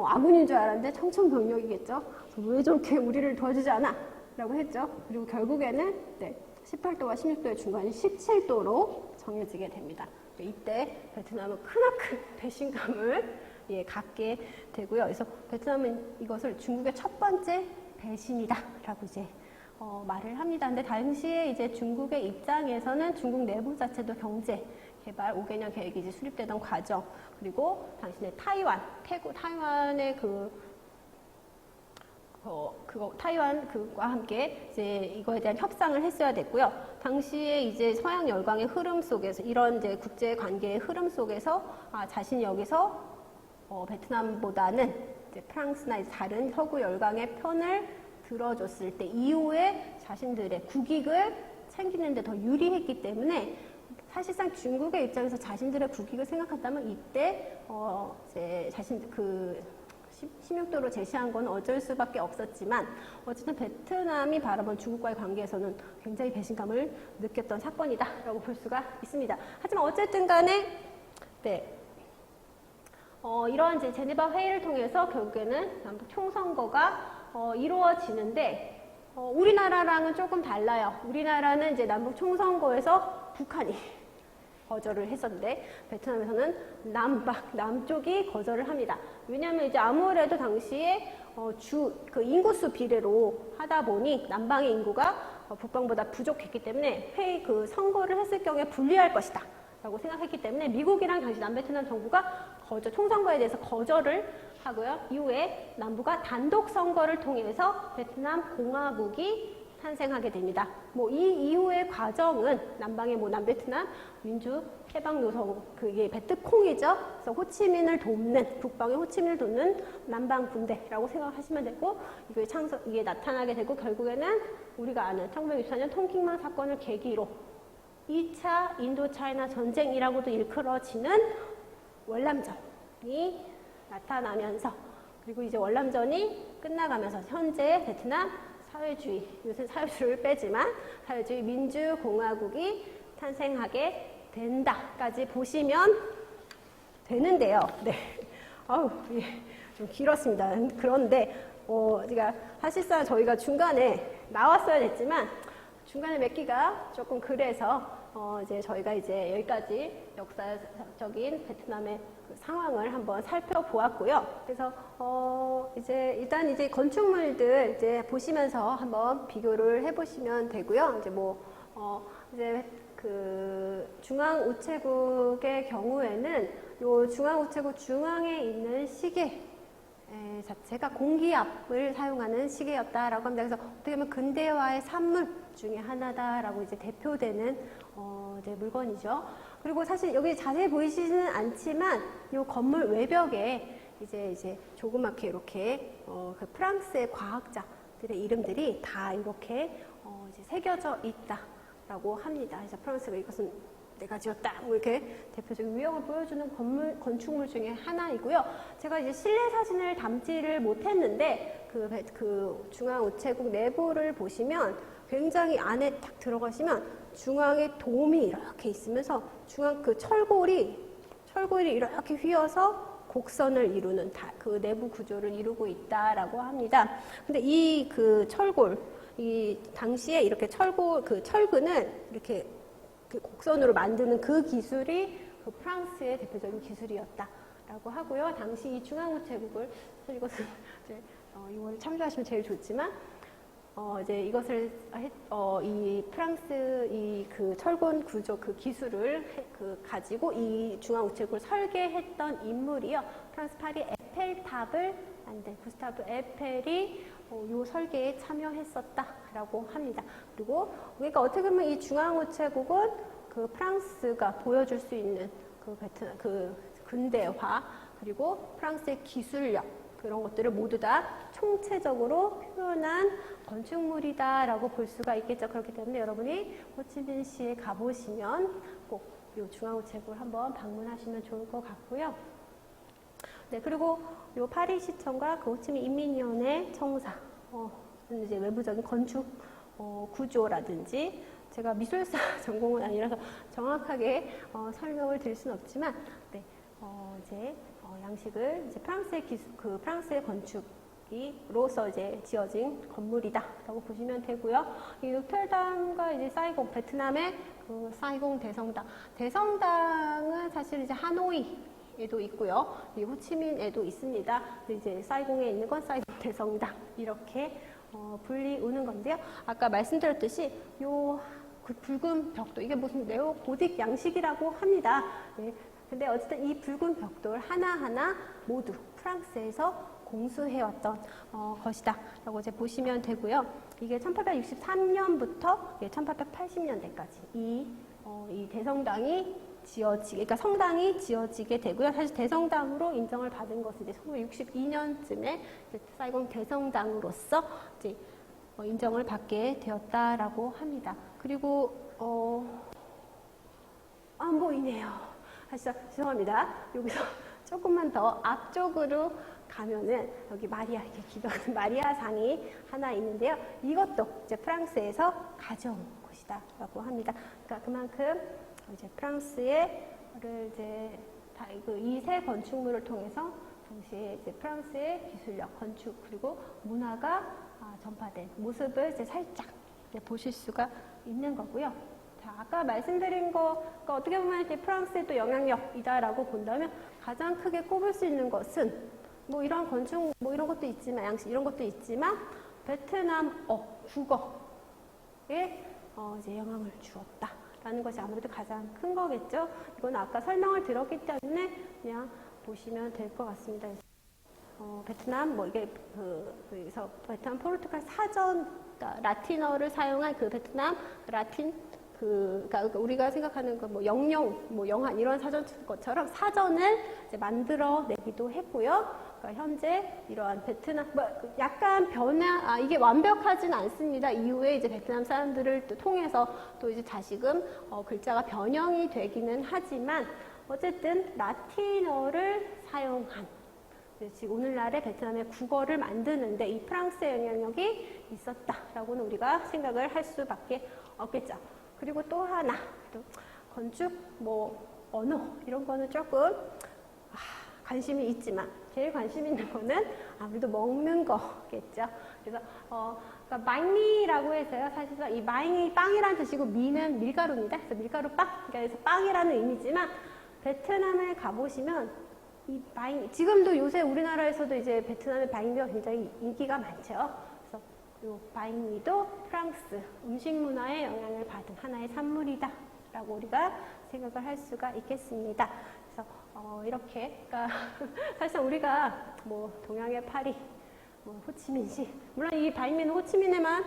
아군인 줄 알았는데 청천벽력이겠죠. 왜 저렇게 우리를 도와주지 않아? 라고 했죠. 그리고 결국에는 18도와 16도의 중간이 17도로 정해지게 됩니다. 이때 베트남은 크나큰 배신감을 갖게 되고요. 그래서 베트남은 이것을 중국의 첫 번째 배신이다라고 이제 말을 합니다. 근데 당시에 이제 중국의 입장에서는 중국 내부 자체도 경제 개발 5개년 계획이 이제 수립되던 과정, 그리고 당신의 타이완의 타이완 그과 함께 이제 이거에 대한 협상을 했어야 됐고요. 당시에 이제 서양 열강의 흐름 속에서 이런 이제 국제 관계의 흐름 속에서 자신이 여기서 베트남보다는 이제 프랑스나 이제 다른 서구 열강의 편을 들어줬을 때 이후에 자신들의 국익을 챙기는 데 더 유리했기 때문에 사실상 중국의 입장에서 자신들의 국익을 생각한다면 이때 이제 16도로 제시한 건 어쩔 수밖에 없었지만 어쨌든 베트남이 바라본 중국과의 관계에서는 굉장히 배신감을 느꼈던 사건이다라고 볼 수가 있습니다. 하지만 어쨌든 간에 이러한 이제 제네바 회의를 통해서 결국에는 남북 총선거가 이루어지는데 우리나라랑은 조금 달라요. 우리나라는 이제 남북 총선거에서 북한이 거절을 했었는데 베트남에서는 남쪽이 거절을 합니다. 왜냐하면 이제 아무래도 당시에 그 인구수 비례로 하다 보니 남방의 인구가 북방보다 부족했기 때문에 그 선거를 했을 경우에 불리할 것이다 라고 생각했기 때문에 미국이랑 당시 남베트남 정부가 총선거에 대해서 거절을 하고요. 이후에 남부가 단독 선거를 통해서 베트남 공화국이 탄생하게 됩니다. 뭐 이 이후의 과정은 남방의 남베트남 민주 해방 노선 그게 베트콩이죠. 그래서 호치민을 돕는 북방의 호치민을 돕는 남방 군대라고 생각하시면 되고 이게 나타나게 되고 결국에는 우리가 아는 1964년 통킹만 사건을 계기로 2차 인도차이나 전쟁이라고도 일컬어지는 월남전이 나타나면서 그리고 이제 월남전이 끝나가면서 현재 베트남 사회주의, 요새 사회주의를 빼지만 사회주의 민주공화국이 탄생하게 된다까지 보시면 되는데요. 네. 좀 길었습니다. 그런데, 사실상 저희가 중간에 나왔어야 됐지만, 중간에 맺기가 조금 그래서, 저희가 이제 여기까지 역사적인 베트남의 그 상황을 한번 살펴보았고요. 그래서, 일단 이제 건축물들 이제 보시면서 한번 비교를 해보시면 되고요. 이제 그 중앙우체국의 경우에는 요 중앙우체국 중앙에 있는 시계 자체가 공기압을 사용하는 시계였다라고 합니다. 그래서 어떻게 보면 근대화의 산물 중에 하나다라고 이제 대표되는 이제 물건이죠. 그리고 사실 여기 자세히 보이시지는 않지만 이 건물 외벽에 이제 조그맣게 이렇게 그 프랑스의 과학자들의 이름들이 다 이렇게 이제 새겨져 있다라고 합니다. 그래서 프랑스가 이것은 내가 지었다. 뭐 이렇게 대표적인 위력을 보여주는 건축물 중에 하나이고요. 제가 이제 실내 사진을 담지를 못했는데 그 중앙우체국 내부를 보시면 굉장히 안에 딱 들어가시면 중앙에 돔이 이렇게 있으면서 중앙 그 철골이 이렇게 휘어서 곡선을 이루는 그 내부 구조를 이루고 있다라고 합니다. 근데 이 그 철골, 이 당시에 이렇게 그 철근을 이렇게 그 곡선으로 만드는 그 기술이 그 프랑스의 대표적인 기술이었다라고 하고요. 당시 이 중앙우체국을 사실 이것은 이걸 참조하시면 제일 좋지만 이제 이것을 이 프랑스 이 그 철권 구조 그 기술을 가지고 이 중앙우체국을 설계했던 인물이요. 프랑스 파리 에펠탑을 만든 구스타브 에펠이 요 설계에 참여했었다라고 합니다. 그리고 그러니까 어떻게 보면 이 중앙우체국은 그 프랑스가 보여줄 수 있는 그 베트남 그 근대화 그리고 프랑스의 기술력 그런 것들을 모두 다 총체적으로 표현한 건축물이다라고 볼 수가 있겠죠. 그렇기 때문에 여러분이 호치민시에 가보시면 꼭 이 중앙우체국을 한번 방문하시면 좋을 것 같고요. 네, 그리고 요 파리시청과 그 호치민 인민위원회 청사, 이제 외부적인 건축 구조라든지 제가 미술사 전공은 아니라서 정확하게 설명을 드릴 수는 없지만, 네, 이제 양식을 이제 프랑스의 그 프랑스의 건축이로서 이제 지어진 건물이다라고 보시면 되고요. 이 노틀담과 이제 사이공, 베트남의 그 사이공 대성당, 대성당은 사실 이제 하노이에도 있고요. 이 호치민에도 있습니다. 이제 사이공에 있는 건 사이공 대성당 이렇게 불리우는 건데요. 아까 말씀드렸듯이 요 그 붉은 벽돌 이게 무슨 네오 고딕 양식이라고 합니다. 네. 근데 어쨌든 이 붉은 벽돌 하나하나 모두 프랑스에서 공수해왔던 것이다 라고 이제 보시면 되고요. 이게 1863년부터 1880년대까지 이 대성당이 그러니까 성당이 지어지게 되고요. 사실 대성당으로 인정을 받은 것은 이제 1962년쯤에 사이공 대성당으로서 이제 인정을 받게 되었다라고 합니다. 그리고 안 보이네요. 죄송합니다. 여기서 조금만 더 앞쪽으로 가면은 여기 마리아 이렇게 기도하는 마리아상이 하나 있는데요. 이것도 이제 프랑스에서 가져온 곳이다라고 합니다. 그러니까 그만큼 이제 프랑스의 이제 이 세 건축물을 통해서 동시에 이제 프랑스의 기술력, 건축 그리고 문화가 전파된 모습을 이제 살짝 보실 수가 있는 거고요. 자, 아까 말씀드린 거가 어떻게 보면 이제 프랑스의 또 영향력이다라고 본다면 가장 크게 꼽을 수 있는 것은 뭐 이런 건축, 뭐 이런 것도 있지만 양식 이런 것도 있지만 베트남어, 국어에 이제 영향을 주었다라는 것이 아무래도 가장 큰 거겠죠. 이건 아까 설명을 들었기 때문에 그냥 보시면 될 것 같습니다. 베트남 뭐 이게 그래서 베트남 포르투갈 사전 라틴어를 사용한 그 베트남 라틴 그러니까 우리가 생각하는 그 뭐 영영 뭐 영한 이런 사전 것처럼 사전을 이제 만들어내기도 했고요. 그러니까 현재 이러한 베트남 뭐 약간 이게 완벽하진 않습니다. 이후에 이제 베트남 사람들을 또 통해서 또 이제 다시금 글자가 변형이 되기는 하지만 어쨌든 라틴어를 사용한 지금 오늘날의 베트남의 국어를 만드는데 이 프랑스의 영향력이 있었다라고는 우리가 생각을 할 수밖에 없겠죠. 그리고 또 하나, 또 건축, 뭐 언어 이런 거는 조금 관심이 있지만 제일 관심 있는 거는 아무래도 먹는 거겠죠. 그래서 그러니까 마잉미라고 해서요. 사실상 이 마잉이 빵이라는 뜻이고 미는 밀가루입니다. 그래서 밀가루 빵, 그래서 빵이라는 의미지만 베트남에 가보시면 이 바잉, 지금도 요새 우리나라에서도 이제 베트남의 바잉미가 굉장히 인기가 많죠. 그래서 이 바잉미도 프랑스 음식 문화의 영향을 받은 하나의 산물이다 라고 우리가 생각을 할 수가 있겠습니다. 그래서 이렇게 그러니까 사실상 우리가 뭐 동양의 파리, 뭐 호치민시, 물론 이 바잉미는 호치민에만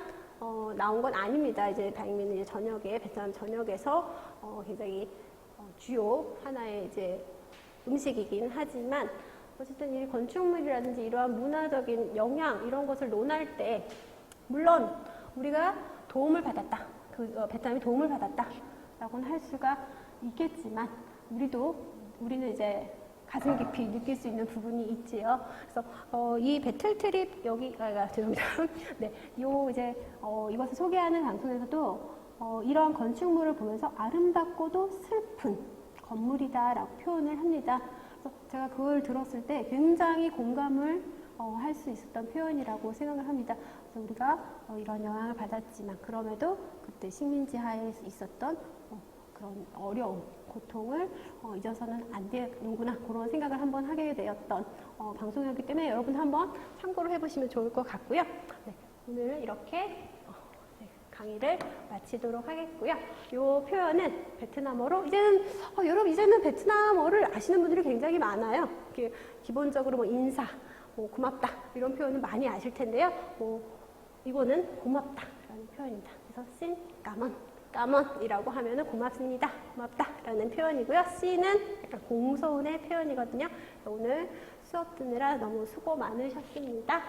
나온 건 아닙니다. 이제 바잉미는 이제 전역에 베트남 전역에서 굉장히 주요 하나의 이제 음식이긴 하지만 어쨌든 이 건축물이라든지 이러한 문화적인 영향 이런 것을 논할 때 물론 우리가 도움을 받았다. 베트남이 도움을 받았다라고는 할 수가 있겠지만 우리는 이제 가슴 깊이 느낄 수 있는 부분이 있지요. 그래서 이 배틀 트립 죄송합니다. 네, 이것을 소개하는 방송에서도 이런 건축물을 보면서 아름답고도 슬픈 건물이다라고 표현을 합니다. 그래서 제가 그걸 들었을 때 굉장히 공감을 할 수 있었던 표현이라고 생각을 합니다. 그래서 우리가 이런 영향을 받았지만 그럼에도 그때 식민지 하에 있었던 그런 어려움, 고통을 잊어서는 안 되는구나 그런 생각을 한번 하게 되었던 방송이었기 때문에 여러분 한번 참고를 해보시면 좋을 것 같고요. 네, 오늘 이렇게 강의를 마치도록 하겠고요. 이 표현은 베트남어로 여러분 이제는 베트남어를 아시는 분들이 굉장히 많아요. 기본적으로 뭐 인사, 뭐 고맙다 이런 표현은 많이 아실 텐데요. 이거는 고맙다라는 표현입니다. 그래서 씬 까먼이라고 하면은 고맙습니다, 고맙다라는 표현이고요. 씨는 약간 공소운의 표현이거든요. 오늘 수업 듣느라 너무 수고 많으셨습니다.